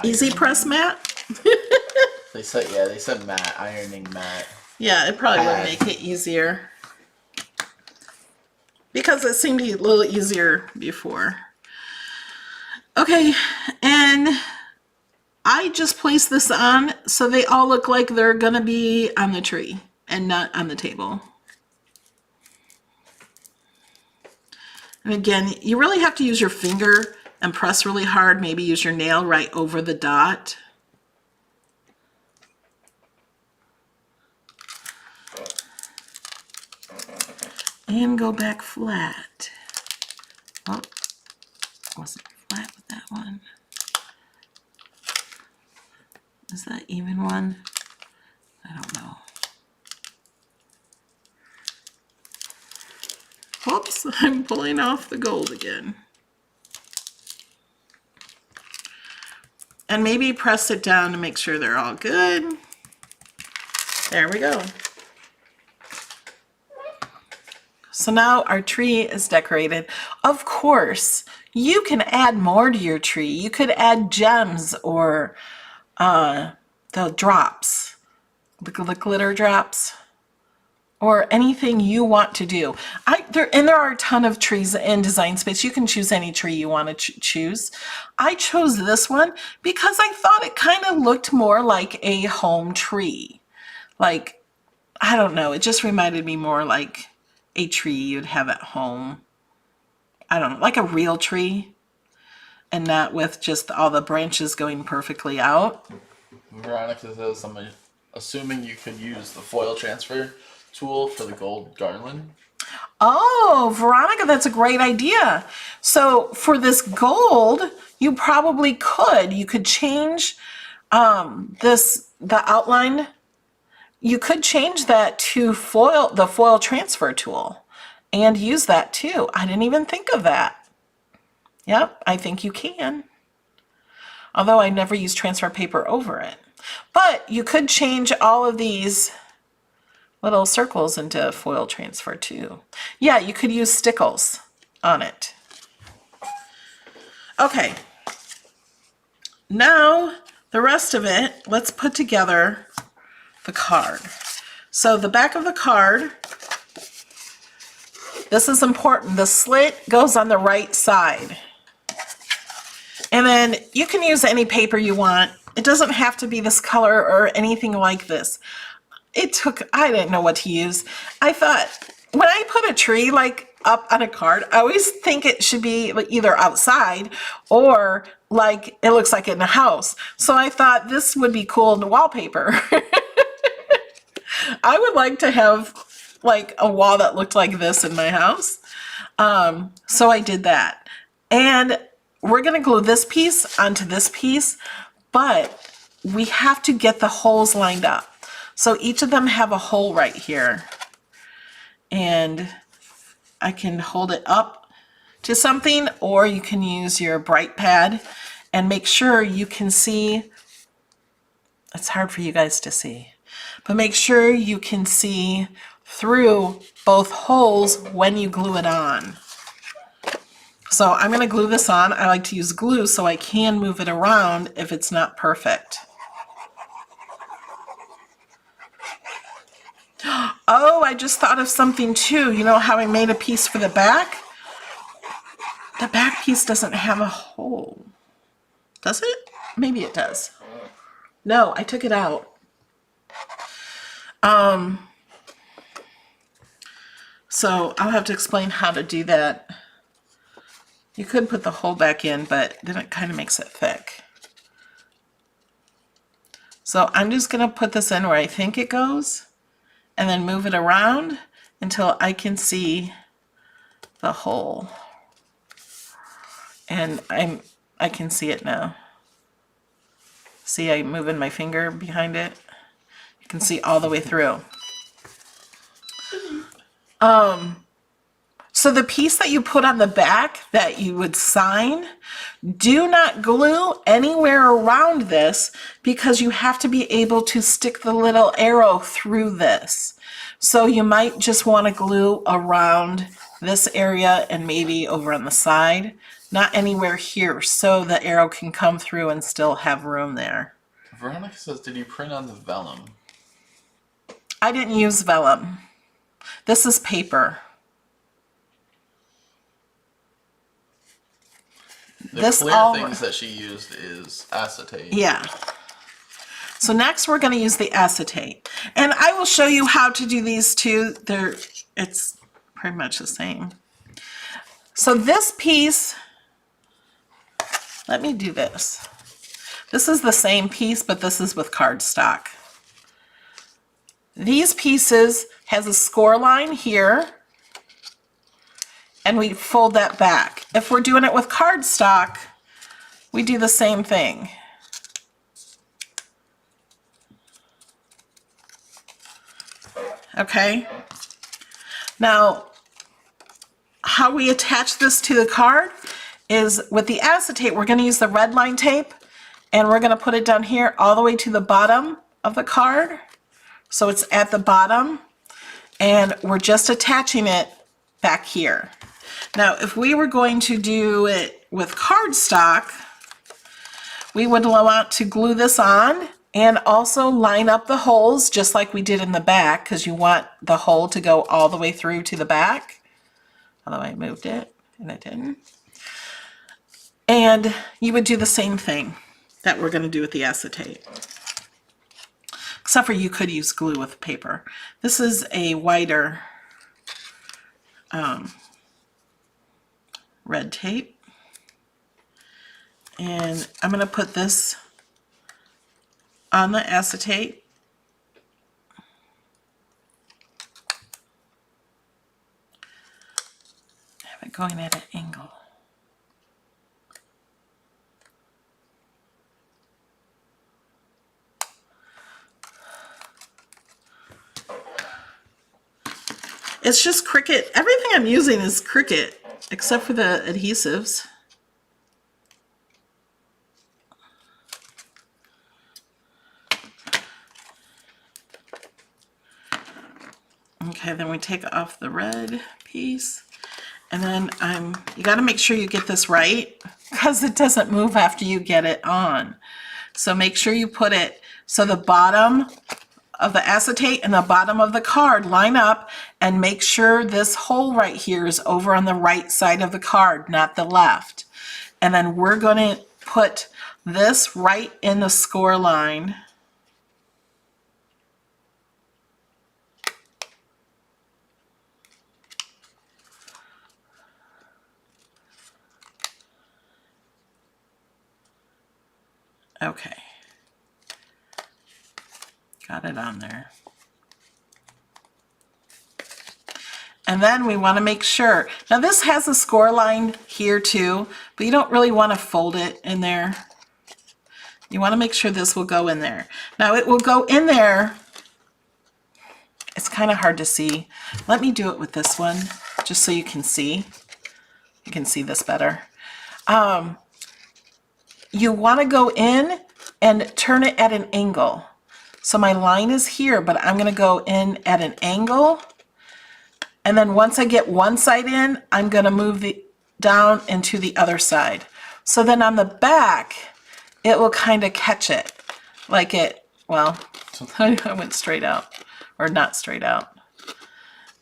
Easy press mat? They said mat, ironing mat. Yeah, it probably would make it easier. Because it seemed a little easier before. Okay, and I just placed this on so they all look like they're gonna be on the tree and not on the table. And again, you really have to use your finger and press really hard, maybe use your nail right over the dot. And go back flat. Oh, wasn't flat with that one. Is that even one? I don't know. Whoops, I'm pulling off the gold again. And maybe press it down to make sure they're all good. There we go. So now our tree is decorated. Of course, you can add more to your tree. You could add gems or the drops, the glitter drops, or anything you want to do. There are a ton of trees in Design Space. You can choose any tree you want to choose. I chose this one because I thought it kind of looked more like a home tree. Like, I don't know, it just reminded me more like a tree you'd have at home. I don't know, like a real tree, and not with just all the branches going perfectly out. Veronica says, I'm assuming you could use the foil transfer tool for the gold garland. Oh, Veronica, that's a great idea. So for this gold, you probably could. You could change the outline. You could change that to the foil transfer tool and use that too. I didn't even think of that. Yep, I think you can. Although I never use transfer paper over it. But you could change all of these little circles into foil transfer too. Yeah, you could use stickles on it. Okay. Now, the rest of it, let's put together the card. So the back of the card, this is important. The slit goes on the right side. And then you can use any paper you want. It doesn't have to be this color or anything like this. I didn't know what to use. I thought, when I put a tree like up on a card, I always think it should be either outside or like it looks like in a house. So I thought this would be cool in the wallpaper. I would like to have like a wall that looked like this in my house. So I did that. And we're gonna glue this piece onto this piece, but we have to get the holes lined up. So each of them have a hole right here. And I can hold it up to something, or you can use your bright pad and make sure you can see. It's hard for you guys to see, but make sure you can see through both holes when you glue it on. So I'm going to glue this on. I like to use glue so I can move it around if it's not perfect. Oh, I just thought of something too. You know how I made a piece for the back? The back piece doesn't have a hole. Does it? Maybe it does. No, I took it out. So I'll have to explain how to do that. You could put the hole back in, but then it kind of makes it thick. So I'm just going to put this in where I think it goes and then move it around until I can see the hole. And I can see it now. See, I'm moving my finger behind it. You can see all the way through. So the piece that you put on the back that you would sign, do not glue anywhere around this because you have to be able to stick the little arrow through this. So you might just want to glue around this area and maybe over on the side, not anywhere here, so the arrow can come through and still have room there. Veronica says, did you print on the vellum? I didn't use vellum. This is paper. The clear things that she used is acetate. Yeah. So next we're going to use the acetate. And I will show you how to do these two. It's pretty much the same. So this piece, let me do this. This is the same piece, but this is with cardstock. These pieces has a score line here, and we fold that back. If we're doing it with cardstock, we do the same thing. Okay. Now, how we attach this to the card is with the acetate, we're going to use the red line tape, and we're going to put it down here all the way to the bottom of the card. So it's at the bottom, and we're just attaching it back here. Now, if we were going to do it with cardstock, we would want to glue this on and also line up the holes just like we did in the back, because you want the hole to go all the way through to the back. Although I moved it and it didn't. And you would do the same thing that we're going to do with the acetate. Except for you could use glue with paper. This is a whiter red tape. And I'm going to put this on the acetate. Have it going at an angle. It's just Cricut. Everything I'm using is Cricut, except for the adhesives. Okay, then we take off the red piece, and then you got to make sure you get this right, because it doesn't move after you get it on. So make sure you put it so the bottom of the acetate and the bottom of the card line up, and make sure this hole right here is over on the right side of the card, not the left. And then we're going to put this right in the score line. Okay. Got it on there. And then we want to make sure, now this has a score line here too, but you don't really want to fold it in there. You want to make sure this will go in there. Now it will go in there. It's kind of hard to see. Let me do it with this one, just so you can see. You can see this better. You want to go in and turn it at an angle. So my line is here, but I'm going to go in at an angle. And then once I get one side in, I'm going to move down into the other side. So then on the back, it will kind of catch it. Like it, well, I went straight out, or not straight out.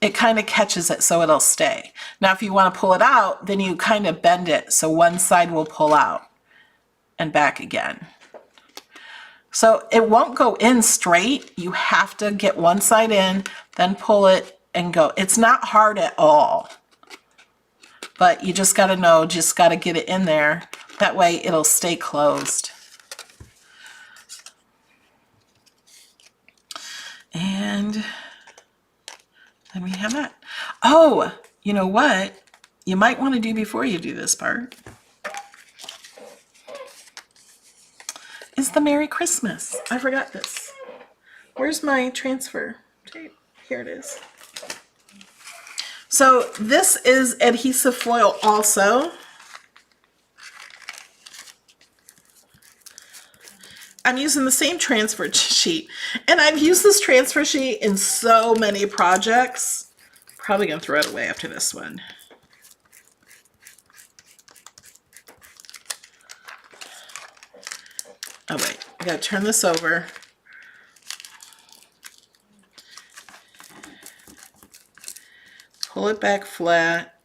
It kind of catches it so it'll stay. Now if you want to pull it out, then you kind of bend it so one side will pull out and back again. So it won't go in straight. You have to get one side in, then pull it and go. It's not hard at all, but you just got to know, just got to get it in there. That way it'll stay closed. And then we have that. Oh, you know what you might want to do before you do this part is the Merry Christmas. I forgot this. Where's my transfer tape? Here it is. So this is adhesive foil also. I'm using the same transfer sheet, and I've used this transfer sheet in so many projects. probably going to throw it away after this one. Oh wait, I got to turn this over. Pull it back flat.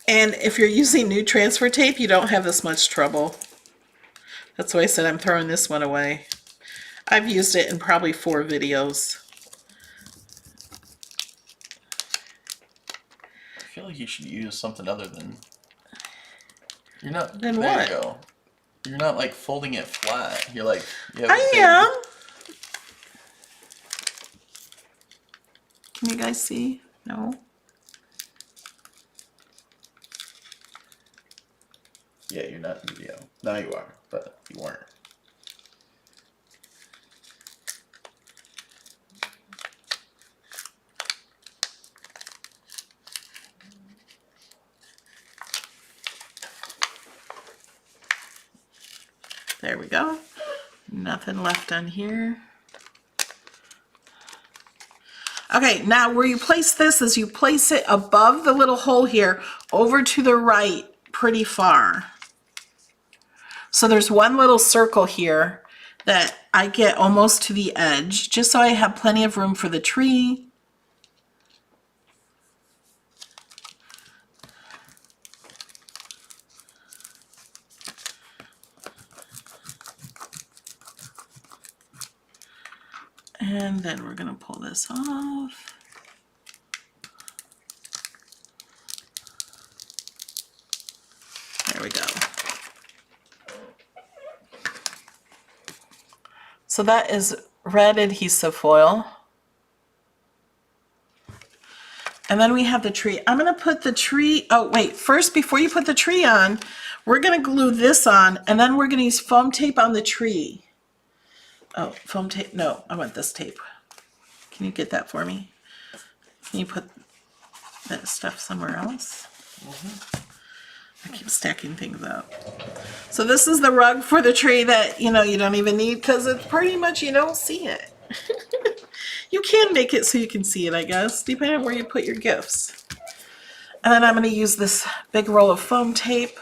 And if you're using new transfer tape, you don't have this much trouble. That's why I said I'm throwing this one away. I've used it in probably 4 videos. I feel like you should use something other than... You're not... Then there what? you go. You're not like folding it flat. You're like... You have I am. Can you guys see? No? Yeah, you're not in the video. Now you are, but you weren't. There we go. Nothing left on here. Okay, now where you place this is you place it above the little hole here, over to the right pretty far. So there's one little circle here that I get almost to the edge, just so I have plenty of room for the tree. And then we're gonna pull this off. There we go. So that is red adhesive foil. And then we have the tree. I'm gonna put the tree, oh wait, first before you put the tree on, we're gonna glue this on and then we're gonna use foam tape on the tree. Oh, foam tape, no, I want this tape. Can you get that for me? Can you put that stuff somewhere else? I keep stacking things up. So this is the rug for the tree that, you don't even need because it's pretty much, you don't see it. You can make it so you can see it, I guess, depending on where you put your gifts. And then I'm going to use this big roll of foam tape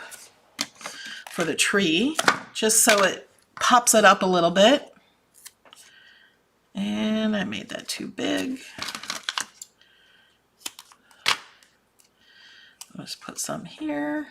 for the tree, just so it pops it up a little bit. And I made that too big. Let's put some here.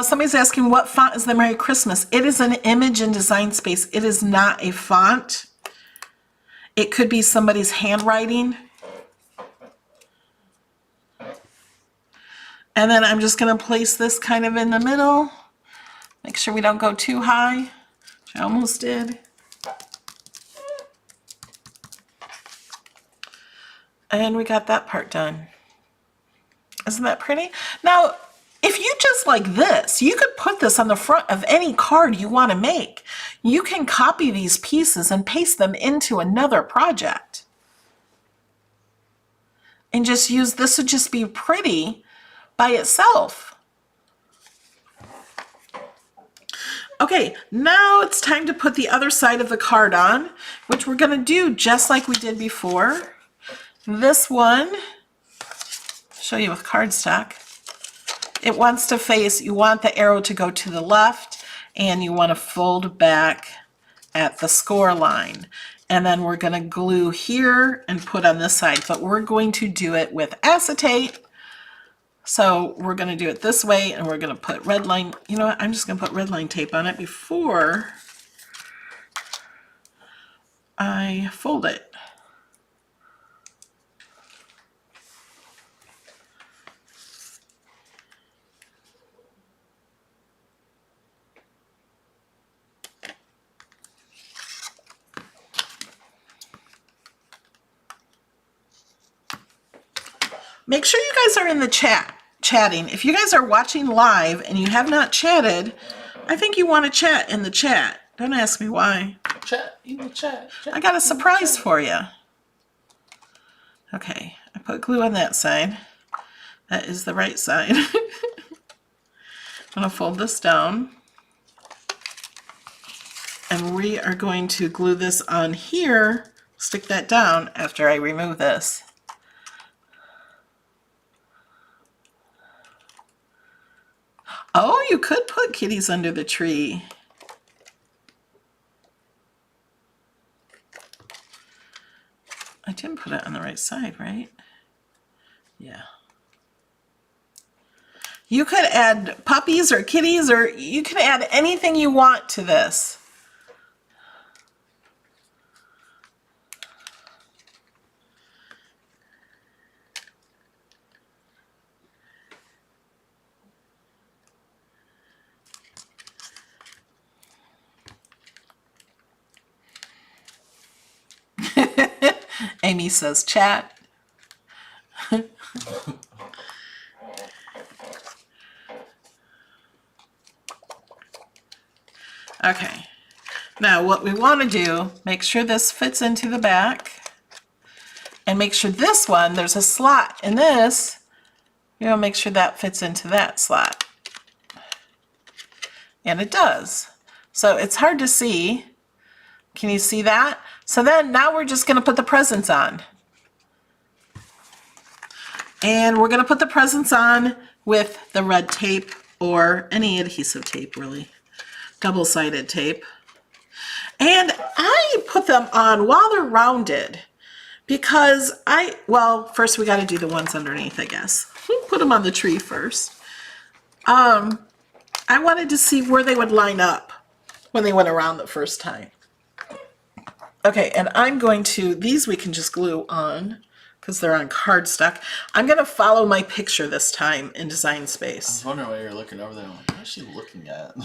Somebody's asking what font is the Merry Christmas. It is an image in Design Space. It is not a font. It could be somebody's handwriting. And then I'm just going to place this kind of in the middle. Make sure we don't go too high, which I almost did. And we got that part done. Isn't that pretty? Now, if you just like this, you could put this on the front of any card you want to make. You can copy these pieces and paste them into another project. And just use, this would just be pretty by itself. Okay, now it's time to put the other side of the card on, which we're going to do just like we did before. This one, show you with cardstock. It wants to face, you want the arrow to go to the left, and you want to fold back at the score line. And then we're going to glue here and put on this side, but we're going to do it with acetate. So we're going to do it this way, and we're going to put red line, you know what, I'm just going to put red line tape on it before I fold it. Make sure you guys are in the chatting. If you guys are watching live and you have not chatted, I think you want to chat in the chat. Don't ask me why. Chat in the chat. I got a surprise for you. Okay, I put glue on that side. That is the right side. I'm going to fold this down. And we are going to glue this on here, stick that down after I remove this. Oh, you could put kitties under the tree. I didn't put it on the right side, right? Yeah. You could add puppies or kitties, or you could add anything you want to this. Amy says chat. Okay, now what we want to do, make sure this fits into the back, and make sure this one, there's a slot in this, make sure that fits into that slot. And it does. So it's hard to see. Can you see that? So then now we're just going to put the presents on. And we're going to put the presents on with the red tape or any adhesive tape, really. Double-sided tape. And I put them on while they're rounded because well, first we got to do the ones underneath, I guess. Put them on the tree first. I wanted to see where they would line up when they went around the first time. Okay, and I'm going to, these we can just glue on because they're on cardstock. I'm going to follow my picture this time in Design Space. I was wondering why you're looking over there. What is she looking at?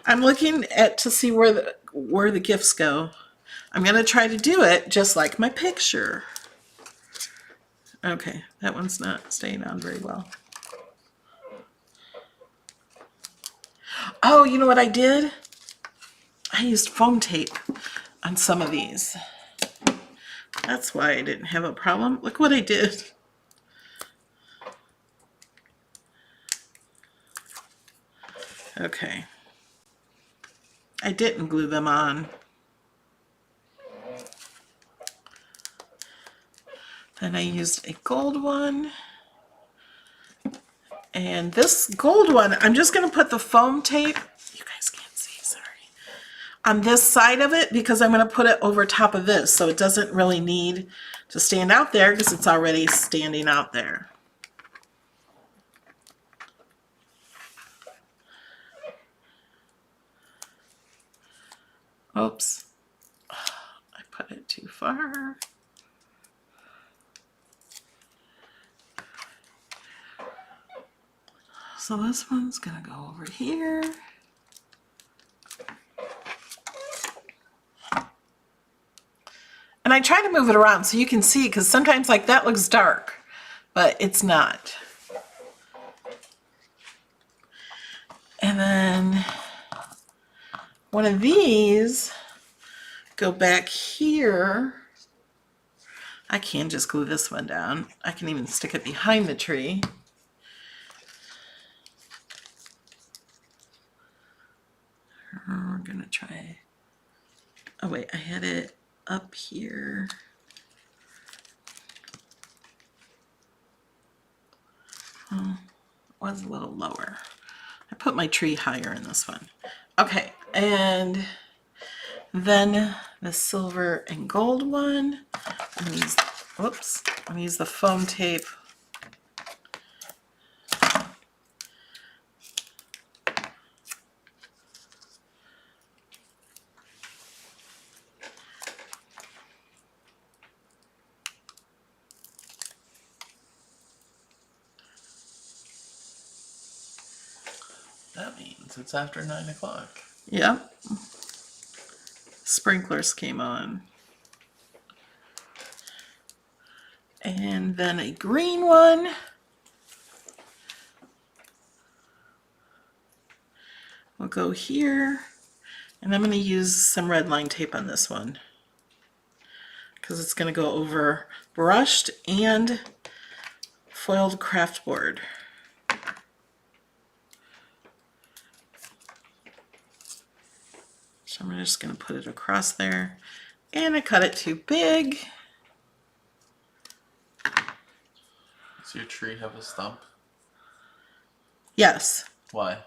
I'm looking at to see where the gifts go. I'm going to try to do it just like my picture. Okay, that one's not staying on very well. Oh, you know what I did? I used foam tape on some of these. That's why I didn't have a problem. Look what I did. Okay. I didn't glue them on. Then I used a gold one. And this gold one, I'm just going to put the foam tape, you guys can't see, sorry, on this side of it because I'm going to put it over top of this so it doesn't really need to stand out there because it's already standing out there. Oops, I put it too far. So this one's gonna go over here. And I try to move it around so you can see, because sometimes like that looks dark, but it's not. And then one of these go back here. I can just glue this one down. I can even stick it behind the tree. We're gonna try, oh wait, I had it up here. Oh, it was a little lower. I put my tree higher in this one. Okay, and then the silver and gold one. I'm gonna use, whoops, I'm gonna use the foam tape. That means it's after 9 o'clock. Yep. Sprinklers came on. And then a green one. We'll go here. And I'm going to use some red line tape on this one, because it's going to go over brushed and foiled craft board. So I'm just going to put it across there, and I cut it too big. Does your tree have a stump? Yes. Why?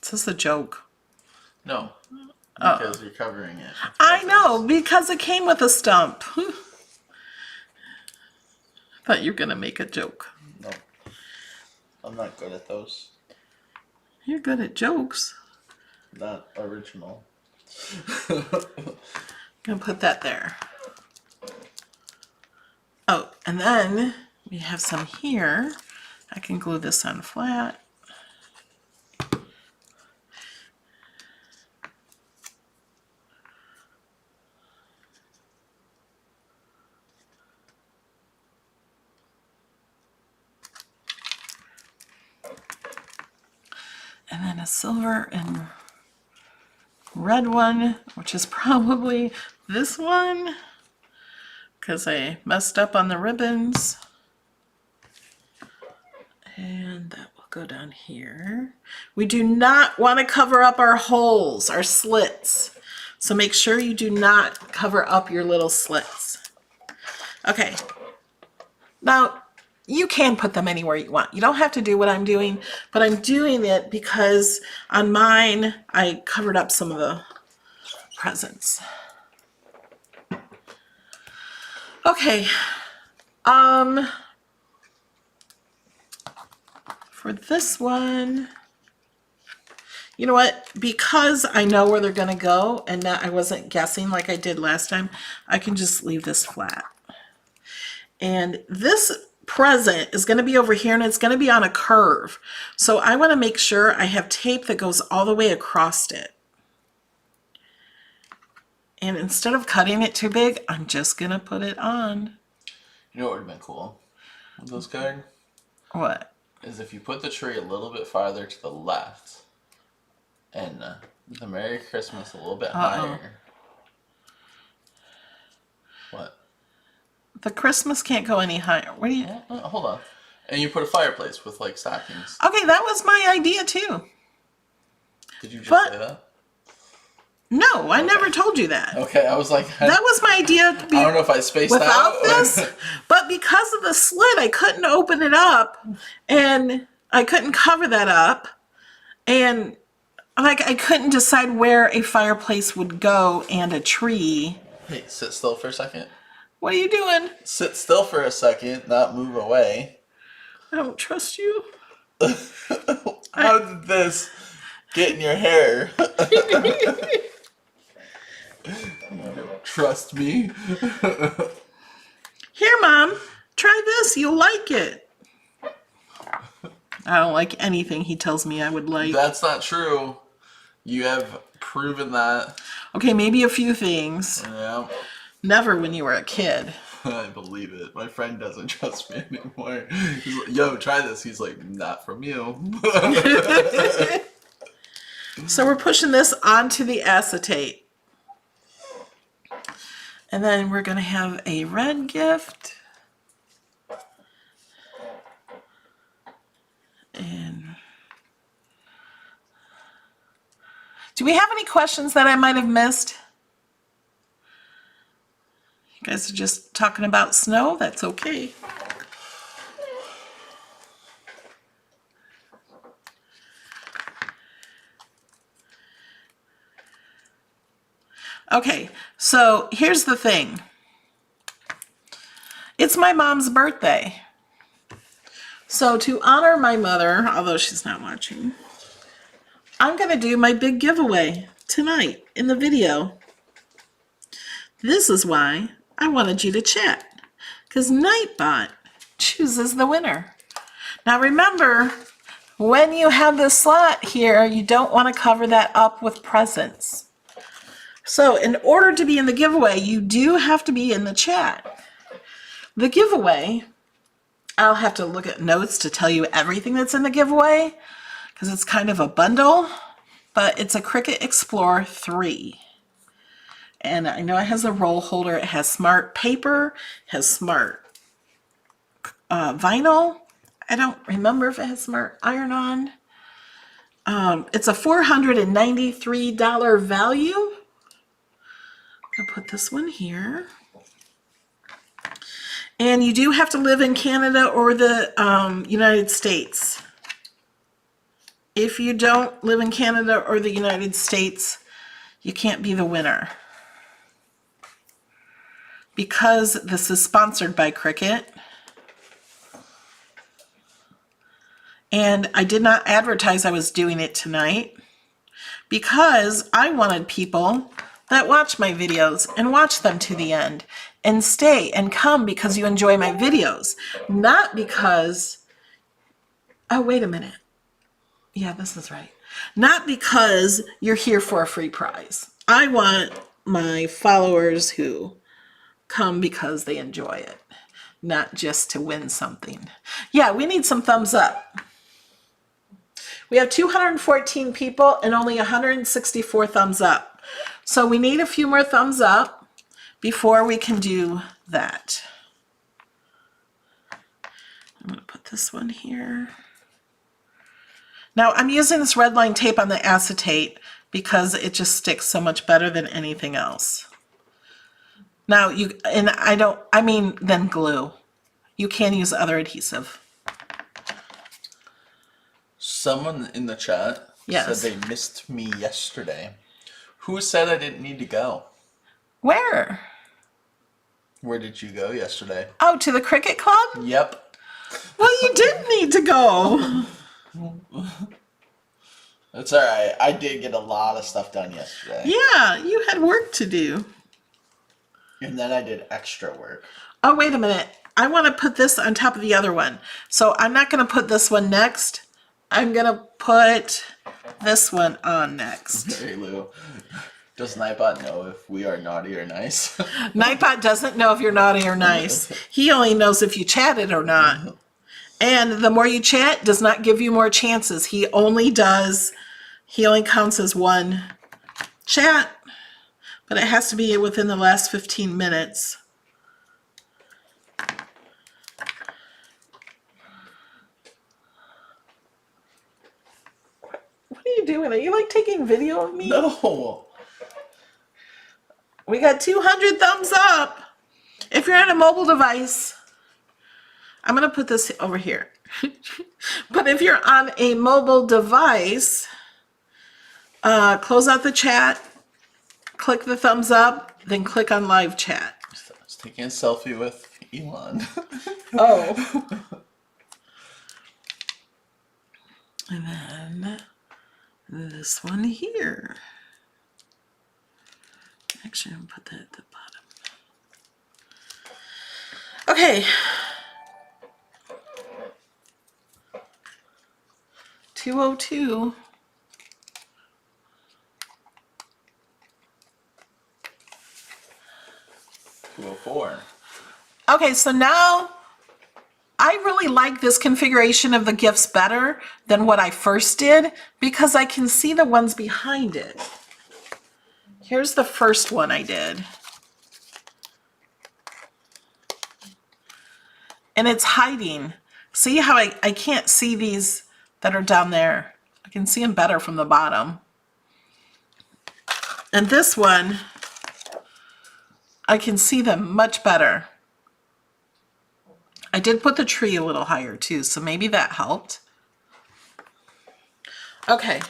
This is a joke. No, because you're covering it. I know, because it came with a stump. Thought you were going to make a joke. No, I'm not good at those. You're good at jokes. Not original. I'm going to put that there. Oh, and then we have some here. I can glue this on flat. And then a silver and red one, which is probably this one, because I messed up on the ribbons. And that will go down here. We do not want to cover up our holes, our slits. So make sure you do not cover up your little slits. Okay. Now, you can put them anywhere you want. You don't have to do what I'm doing, but I'm doing it because on mine, I covered up some of the presents. Okay. For this one, you know what? Because I know where they're going to go and that I wasn't guessing like I did last time, I can just leave this flat. And this present is going to be over here and it's going to be on a curve. So I want to make sure I have tape that goes all the way across it. And instead of cutting it too big, I'm just going to put it on. You know what would have been cool with this card? What? Is if you put the tree a little bit farther to the left and the Merry Christmas a little bit higher. What? The Christmas can't go any higher. What do you... Hold on. And you put a fireplace with like stockings. Okay, that was my idea too. Did you just say that? No, I never told you that. Okay, I was like... That was my idea to be... I don't know if I spaced without out. this, but because of the slit, I couldn't open it up, and I couldn't cover that up, and like I couldn't decide where a fireplace would go and a tree. Hey, sit still for a second. What are you doing? Sit still for a second, not move away. I don't trust you. How did this get in your hair? You don't trust me. Here, Mom, try this. You'll like it. I don't like anything he tells me I would like. That's not true. You have proven that. Okay, maybe a few things. Yeah. Never when you were a kid. I believe it. My friend doesn't trust me anymore. He's like, yo, try this. He's like, not from you. So we're pushing this onto the acetate. And then we're going to have a red gift. And do we have any questions that I might have missed? You guys are just talking about snow? That's okay. Okay, so here's the thing. It's my mom's birthday. So to honor my mother, although she's not watching, I'm going to do my big giveaway tonight in the video. This is why I wanted you to chat, because Nightbot chooses the winner. Now remember, when you have this slot here, you don't want to cover that up with presents. So in order to be in the giveaway, you do have to be in the chat. The giveaway, I'll have to look at notes to tell you everything that's in the giveaway, because it's kind of a bundle, but it's a Cricut Explorer 3. And I know it has a roll holder, it has smart paper, it has smart vinyl. I don't remember if it has smart iron on. It's a $493 value. I'll put this one here. And you do have to live in Canada or the United States. If you don't live in Canada or the United States, you can't be the winner. Because this is sponsored by Cricut. And I did not advertise I was doing it tonight because I wanted people that watch my videos and watch them to the end and stay and come because you enjoy my videos, not because, oh, wait a minute. Yeah, this is right. Not because you're here for a free prize. I want my followers who come because they enjoy it, not just to win something. Yeah, we need some thumbs up. We have 214 people and only 164 thumbs up. So we need a few more thumbs up before we can do that. I'm going to put this one here. Now I'm using this red line tape on the acetate because it just sticks so much better than anything else. Now than glue. You can use other adhesive. Someone in the chat said they missed me yesterday. Who said I didn't need to go? Where? Where did you go yesterday? Oh, to the Cricut Club? Yep. Well, you did need to go. That's all right. I did get a lot of stuff done yesterday. Yeah, you had work to do. And then I did extra work. Oh, wait a minute. I want to put this on top of the other one. So I'm not going to put this one next. I'm going to put this one on next. Hey, Lou. Does Nightbot know if we are naughty or nice? Nightbot doesn't know if you're naughty or nice. He only knows if you chatted or not. And the more you chat does not give you more chances. He only counts as one chat. But it has to be within the last 15 minutes. What are you doing? Are you like taking video of me? No. We got 200 thumbs up. If you're on a mobile device, I'm going to put this over here. But if you're on a mobile device, close out the chat, click the thumbs up, then click on live chat. I was taking a selfie with Elon. Oh. And then this one here. Actually, I'm going to put that at the bottom. Okay. 202. Okay, so now I really like this configuration of the gifts better than what I first did because I can see the ones behind it. Here's the first one I did. And it's hiding. See how I can't see these that are down there? I can see them better from the bottom. And this one, I can see them much better. I did put the tree a little higher too, so maybe that helped. Okay.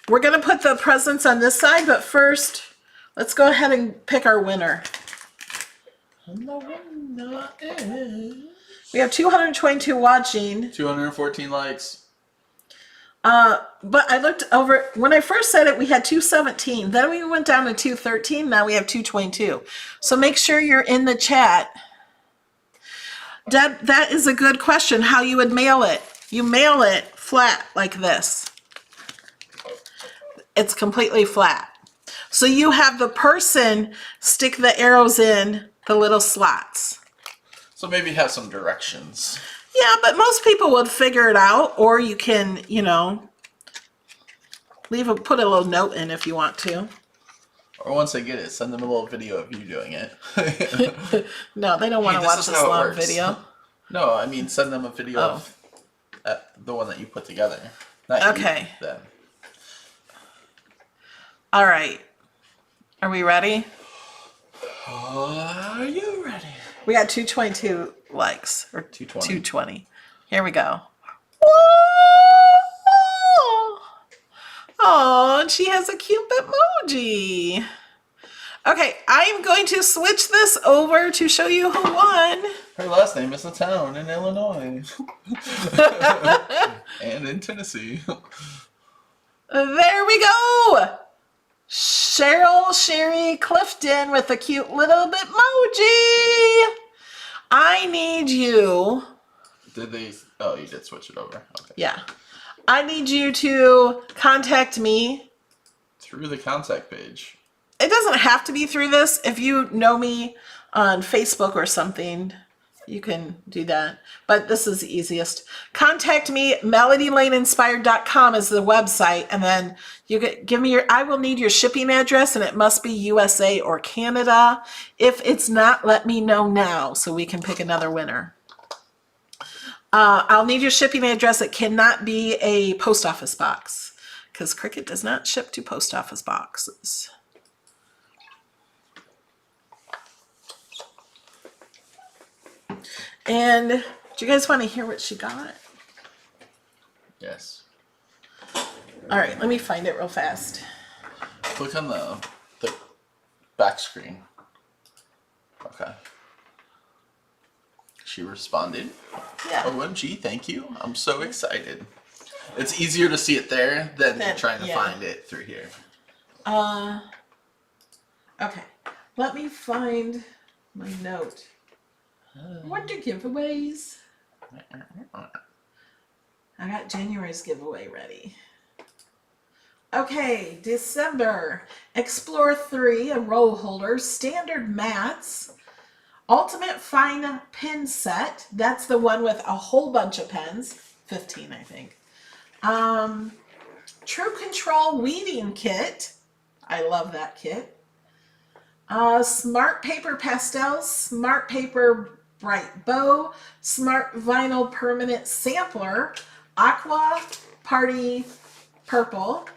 We're going to put the presents on this side, but first, let's go ahead and pick our winner. And the winner is... We have 222 watching. 214 likes. But I looked over, when I first said it, we had 217. Then we went down to 213. Now we have 222. So make sure you're in the chat. Deb, that is a good question, how you would mail it. You mail it flat like this. It's completely flat. So you have the person stick the arrows in the little slots. So maybe have some directions. Yeah, but most people would figure it out, or you can, you know, put a little note in if you want to. Or once they get it, send them a little video of you doing it. No, they don't want to Hey, watch this how it long works. video. No, I mean send them a video of the one that you put together. Not Okay. you, them. All right. Are we ready? Are you ready? We got 222 likes, or 220. 220. Here we go. Oh, and she has a cute emoji. Okay, I'm going to switch this over to show you who won. Her last name is a town in Illinois. And in Tennessee. There we go. Cheryl Sherry Clifton with a cute little bitmoji. I need you. Did they? Oh, you did switch it over. Okay. Yeah. I need you to contact me. Through the contact page. It doesn't have to be through this. If you know me on Facebook or something, you can do that. But this is the easiest. Contact me. MelodyLaneInspired.com is the website. And then you get, give me I will need your shipping address, and it must be USA or Canada. If it's not, let me know now so we can pick another winner. I'll need your shipping address. It cannot be a post office box because Cricut does not ship to post office boxes. And do you guys want to hear what she got? Yes. All right, let me find it real fast. Click on the back screen. Okay. She responded. Yeah. OMG, thank you. I'm so excited. It's easier to see it there than trying to find it through here. Okay. Let me find my note. What are giveaways? I got January's giveaway ready. Okay, December. Explore 3, a roll holder, standard mats, ultimate fine pen set. That's the one with a whole bunch of pens. 15, I think. True Control weaving kit. I love that kit. Smart paper pastels, smart paper bright bow, smart vinyl permanent sampler, aqua party purple,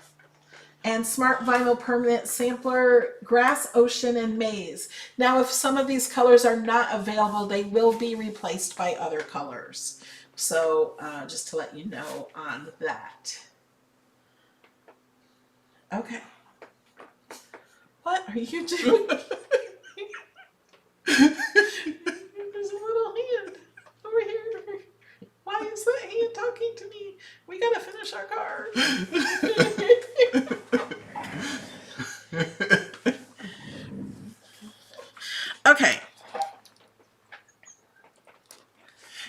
and smart vinyl permanent sampler grass, ocean, and maze. Now, if some of these colors are not available, they will be replaced by other colors. So just to let you know on that. Okay. What are you doing? There's a little hand over here. Why is that hand talking to me? We gotta finish our card. Okay.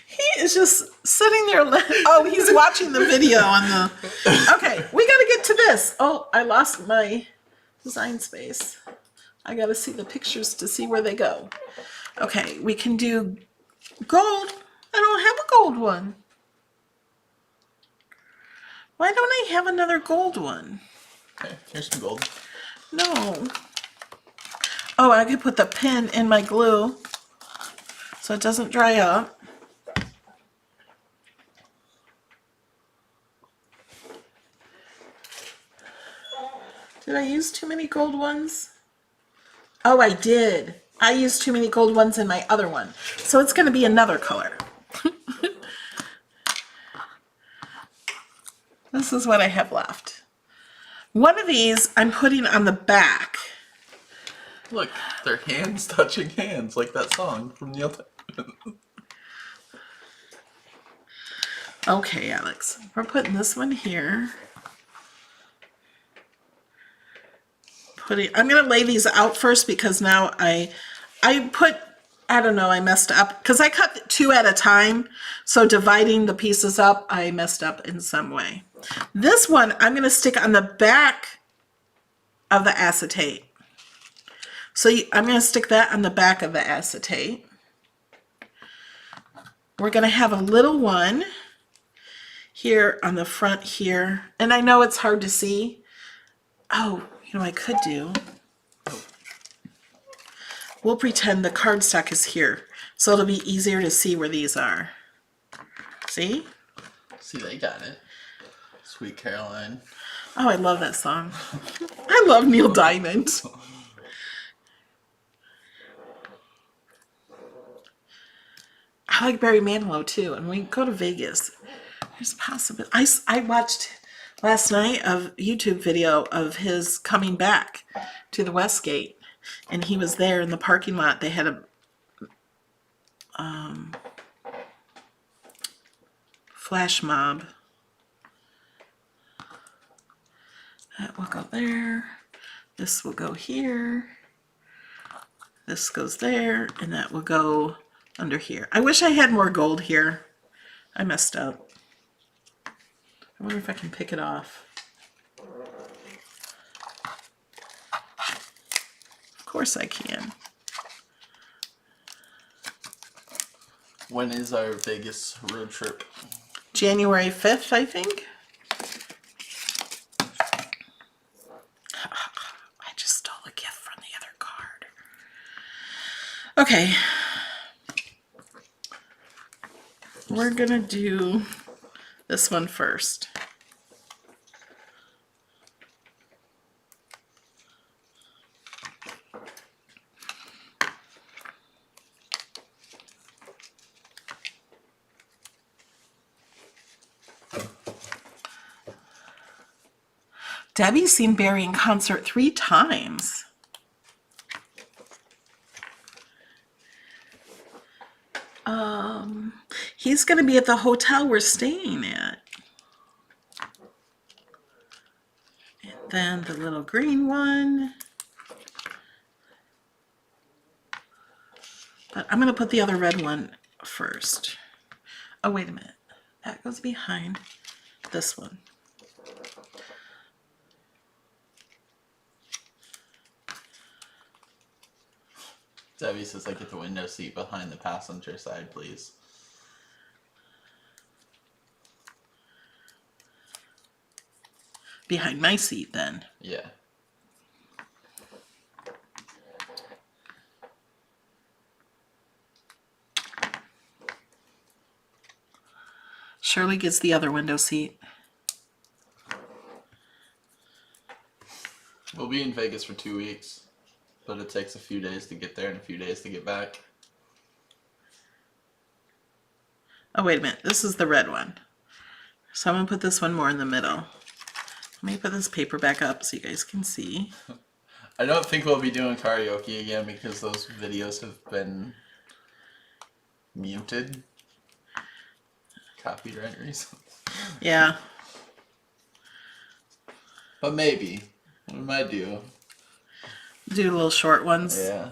He is just sitting there. Oh, he's watching the video on the. Okay, we gotta get to this. Oh, I lost my design space. I gotta see the pictures to see where they go. Okay, we can do gold. I don't have a gold one. Why don't I have another gold one? Okay, here's some gold. No. Oh, I could put the pen in my glue so it doesn't dry up. Did I use too many gold ones? Oh, I did. I used too many gold ones in my other one. So it's going to be another color. This is what I have left. One of these I'm putting on the back. Look, they're hands touching hands, like that song from Neil. Okay, Alex. We're putting this one here. I'm going to lay these out first because now I don't know, I messed up because I cut 2 at a time. So dividing the pieces up, I messed up in some way. This one, I'm going to stick on the back of the acetate. So I'm going to stick that on the back of the acetate. We're going to have a little one here on the front here. And I know it's hard to see. Oh, you know, I could do. Oh, we'll pretend the cardstock is here. So it'll be easier to see where these are. See? See, they got it. Sweet Caroline. Oh, I love that song. I love Neil Diamond. I like Barry Manilow too. And when we go to Vegas, there's a possibility. I watched last night a YouTube video of his coming back to the Westgate. And he was there in the parking lot. They had a flash mob. That will go there. This will go here. This goes there. And that will go under here. I wish I had more gold here. I messed up. I wonder if I can pick it off. Of course I can. When is our Vegas road trip? January 5th, I think. I just stole a gift from the other card. Okay. We're gonna do this one first. Debbie's seen Barry in concert 3 times. He's going to be at the hotel we're staying at. And then the little green one. But I'm going to put the other red one first. Oh, wait a minute. That goes behind this one. Debbie says I get the window seat behind the passenger side, please. Behind my seat, then. Yeah. Shirley gets the other window seat. We'll be in Vegas for 2 weeks. But it takes a few days to get there and a few days to get back. Oh, wait a minute. This is the red one. So I'm going to put this one more in the middle. Let me put this paper back up so you guys can see. I don't think we'll be doing karaoke again because those videos have been muted. Copyright reasons. Yeah. But maybe. We might do. Do little short ones. Yeah.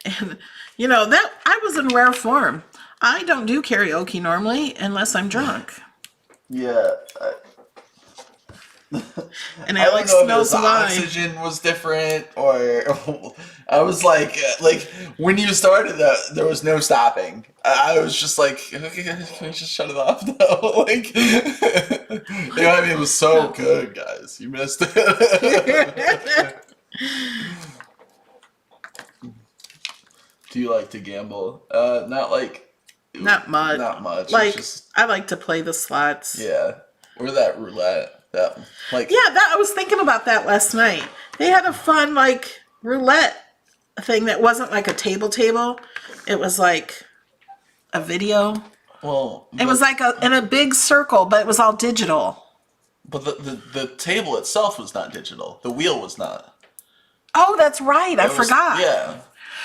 And, you know, that I was in rare form. I don't do karaoke normally unless I'm drunk. Yeah. And I don't Alex know if knows the why. oxygen was different or I was like when you started that there was no stopping. I was just like, okay, can we just shut it off now? Like, you know, I mean, it was so good, guys. You missed it. Do you like to gamble? Not much. Not much. Like, just, I like to play the slots. Yeah. Or that roulette. That like. Yeah, I was thinking about that last night. They had a fun like roulette thing that wasn't like a table. It was like a video. Well, it was like in a big circle, but it was all digital. But the table itself was not digital. The wheel was not. Oh, that's right. I forgot. Yeah.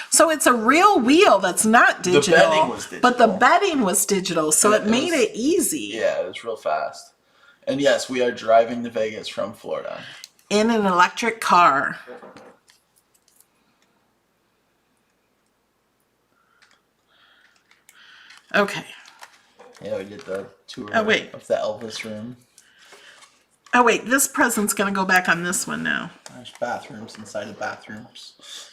So it's a real wheel that's not digital. The betting was digital. But the betting was digital, so it made it easy. Yeah, it was real fast. And yes, we are driving to Vegas from Florida. In an electric car. Okay. Yeah, we did the tour of the Elvis room. Oh, wait. This present's going to go back on this one now. There's bathrooms inside of bathrooms.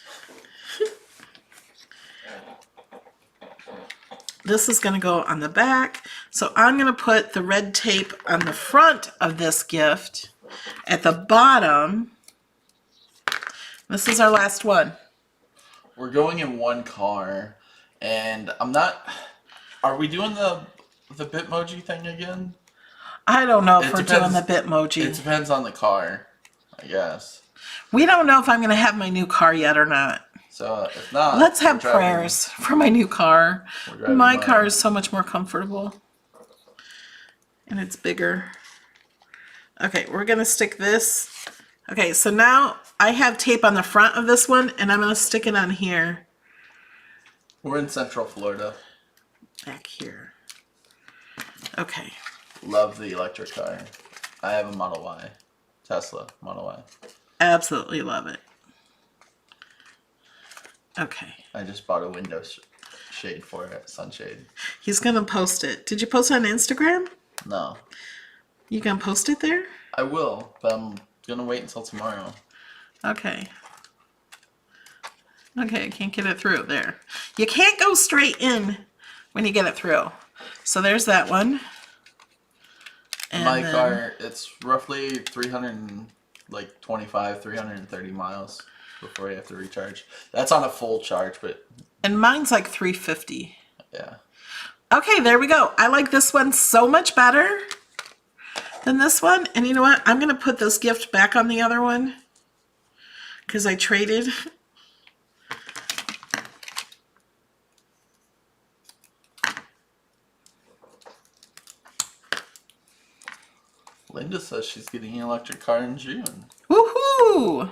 This is going to go on the back. So I'm going to put the red tape on the front of this gift. At the bottom, this is our last one. We're going in one car, and I'm not. Are we doing the Bitmoji thing again? I don't know if It we're depends- doing the Bitmoji. It depends on the car, I guess. We don't know if I'm going to have my new car yet or not. So if not, Let's have we're driving- prayers for my new car. we're driving My mine. car is so much more comfortable. And it's bigger. Okay, we're going to stick this. Okay, so now I have tape on the front of this one, and I'm going to stick it on here. We're in Central Florida. Back here. Okay. Love the electric car. I have a Model Y. Tesla Model Y. Absolutely love it. Okay. I just bought a window shade for it, sunshade. He's going to post it. Did you post it on Instagram? No. You going to post it there? I will, but I'm going to wait until tomorrow. Okay. Okay, I can't get it through. There. You can't go straight in when you get it through. So there's that one. And My then- car, it's roughly 330 miles before you have to recharge. That's on a full charge, but And mine's like 350. yeah. Okay, there we go. I like this one so much better than this one. And you know what? I'm going to put this gift back on the other one because I traded. Linda says she's getting an electric car in June. Woohoo!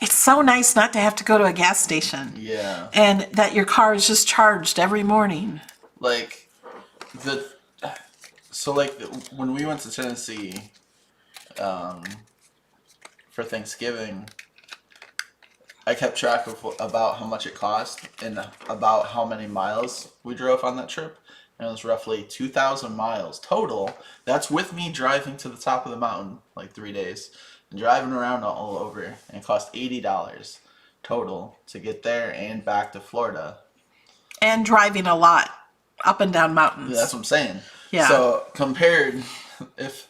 It's so nice not to have to go to a gas station. Yeah. And that your car is just charged every morning. Like, when we went to Tennessee for Thanksgiving, I kept track of about how much it cost and about how many miles we drove on that trip. And it was roughly 2,000 miles total. That's with me driving to the top of the mountain like 3 days and driving around all over. And it cost $80 total to get there and back to Florida. And driving a lot up and down mountains. That's what I'm saying. Yeah. So compared, if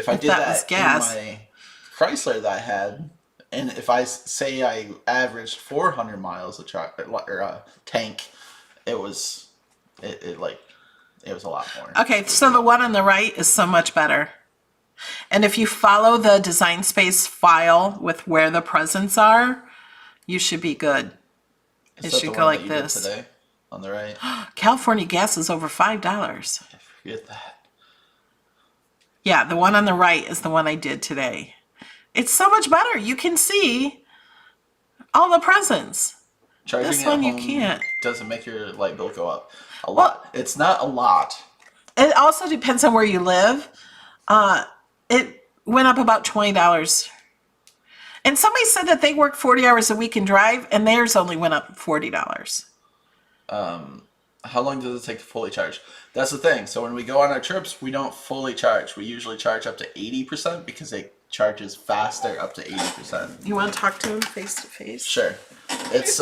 I did that was that gas. in my Chrysler that I had, and if I say I averaged 400 miles a tank, it was a lot more. Okay, so the one on the right is so much better. And if you follow the Design Space file with where the presents are, you should be good. Is It that should the go one like that you did this. today on the right. California gas is over $5. I forget that. Yeah, the one on the right is the one I did today. It's so much better. You can see all the presents. Charging This at one you home can't. doesn't make your light bill go up a lot. It's not a lot. It also depends on where you live. It went up about $20. And somebody said that they work 40 hours a week and drive, and theirs only went up $40. How long does it take to fully charge? That's the thing. So when we go on our trips, we don't fully charge. We usually charge up to 80% because it charges faster up to 80%. You want to talk to him face to face? Sure. It's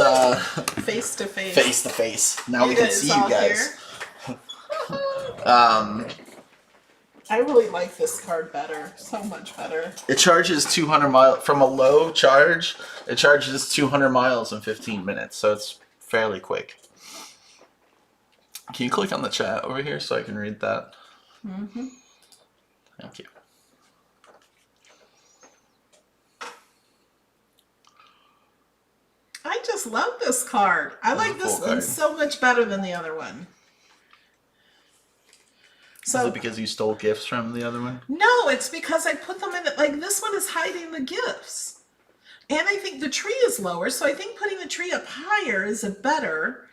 Face to face. face to face. Now You we can guys see you all guys. I really like this card better. So much better. It charges 200 miles from a low charge. It charges 200 miles in 15 minutes, so it's fairly quick. Can you click on the chat over here so I can read that? Mm-hmm. Thank you. I just love this card. I like this one so much better than the other one. So, is it because you stole gifts from the other one? No, it's because I put them in it. Like this one is hiding the gifts. And I think the tree is lower, so I think putting the tree up higher is a better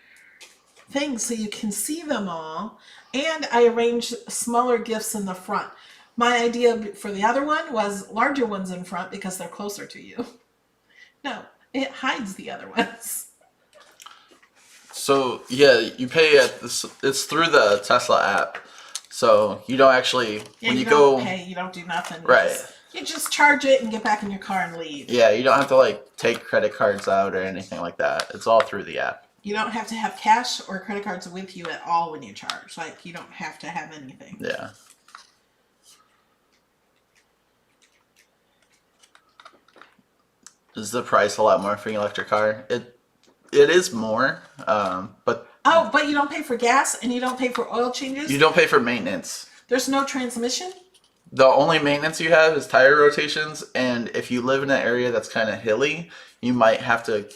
thing so you can see them all. And I arranged smaller gifts in the front. My idea for the other one was larger ones in front because they're closer to you. No, it hides the other ones. So yeah, you pay at this. It's through the Tesla app, so you don't actually when you don't go pay, you don't do nothing. Right. You just charge it and get back in your car and leave. Yeah, you don't have to like take credit cards out or anything like that. It's all through the app. You don't have to have cash or credit cards with you at all when you charge. Like, you don't have to have anything. Yeah. Is the price a lot more for an electric car? It is more, but Oh, but you don't pay for gas and you don't pay for oil changes? you don't pay for maintenance. There's no transmission? The only maintenance you have is tire rotations, and if you live in an area that's kind of hilly, you might have to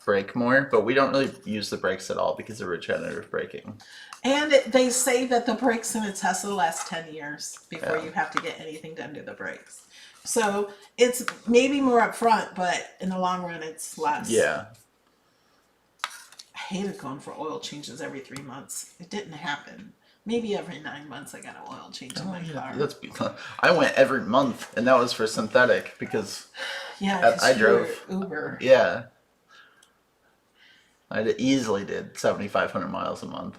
brake more, but we don't really use the brakes at all because of regenerative braking. And they say that the brakes in a Tesla last 10 years before Yeah. you have to get anything done to the brakes. So it's maybe more upfront, but in the long run, it's less. Yeah. I hated going for oil changes every 3 months. It didn't happen. Maybe every 9 months I got an oil change in my car. I went every month, and that was for synthetic because I drove Uber. Yeah, I easily did 7,500 miles a month.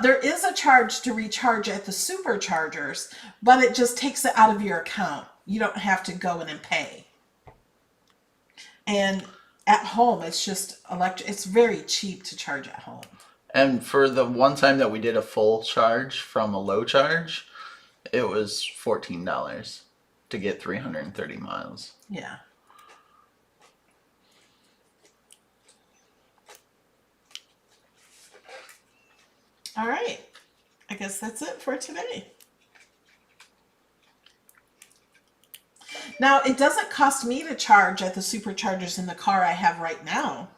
There is a charge to recharge at the superchargers, but it just takes it out of your account. You don't have to go in and pay. And at home, it's just electric. It's very cheap to charge at home. And for the one time that we did a full charge from a low charge, it was $14 to get 330 miles. Yeah. All right. I guess that's it for today. Now, it doesn't cost me to charge at the superchargers in the car I have right now,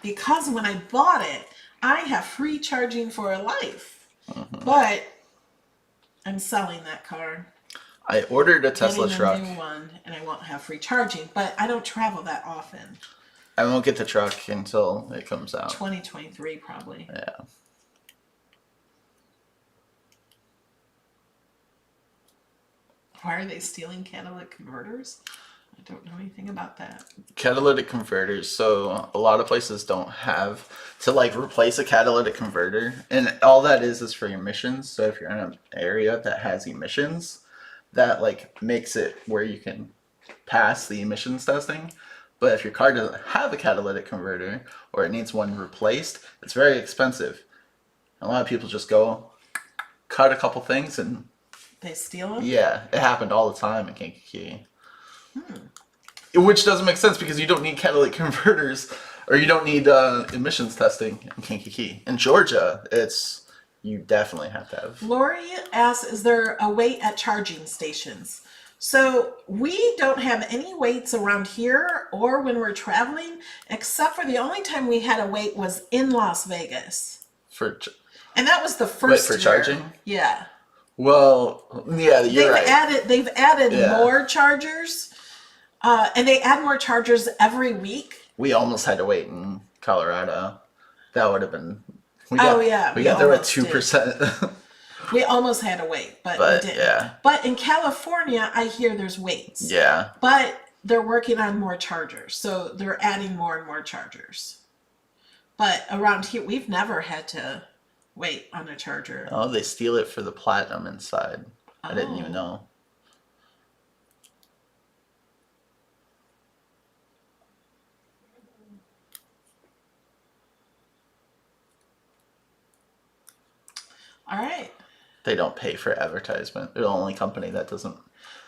because when I bought it, I have free charging for life. But I'm selling that car. I ordered a Tesla Getting truck. a new one, and I won't have free charging, but I don't travel that often. I won't get the truck until it comes out. 2023 probably. Yeah. Why are they stealing catalytic converters? I don't know anything about that. Catalytic converters. So a lot of places don't have to replace a catalytic converter, and all that is for emissions. So if you're in an area that has emissions, that makes it where you can pass the emissions testing. But if your car doesn't have a catalytic converter or it needs one replaced, it's very expensive. A lot of people just go cut a couple things and They steal them? yeah, it happened all the time in Kankakee. Which doesn't make sense because you don't need catalytic converters, or you don't need emissions testing in Kankakee. In Georgia, you definitely have to have. Lori asks, is there a wait at charging stations? So we don't have any waits around here or when we're traveling, except for the only time we had a wait was in Las Vegas. And that was the first for year. charging? Yeah. Well, yeah, you're right. They've added more chargers, and they add more chargers every week. We almost had to wait in Colorado. That would have been. We we got there at 2%. We almost had to wait, but we didn't. Yeah. But in California, I hear there's waits. Yeah. But they're working on more chargers, so they're adding more and more chargers. But around here, we've never had to wait on a charger. Oh, they steal it for the platinum inside. I didn't even know. All right. They don't pay for advertisement. They're the only company that doesn't.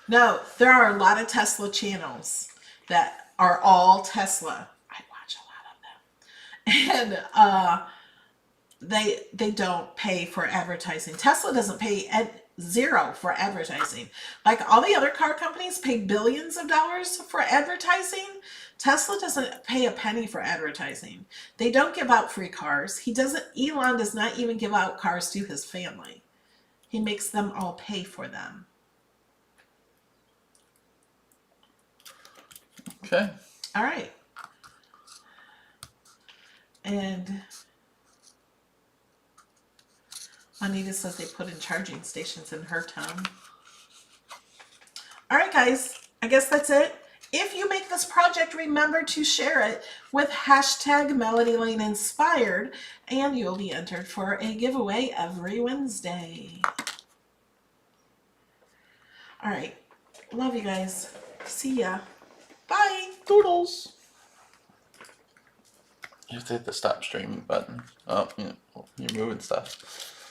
No, there are a lot of Tesla channels that are all Tesla. I watch a lot of them. And they don't pay for advertising. Tesla doesn't pay zero for advertising. Like all the other car companies pay billions of dollars for advertising. Tesla doesn't pay a penny for advertising. They don't give out free cars. Elon does not even give out cars to his family. He makes them all pay for them. Okay. All right. And Anita says they put in charging stations in her town. All right, guys. I guess that's it. If you make this project, remember to share it with #MelodyLaneInspired, and you'll be entered for a giveaway every Wednesday. All right. Love you guys. See ya. Bye. Doodles. You have to hit the stop streaming button. Oh, you're moving stuff.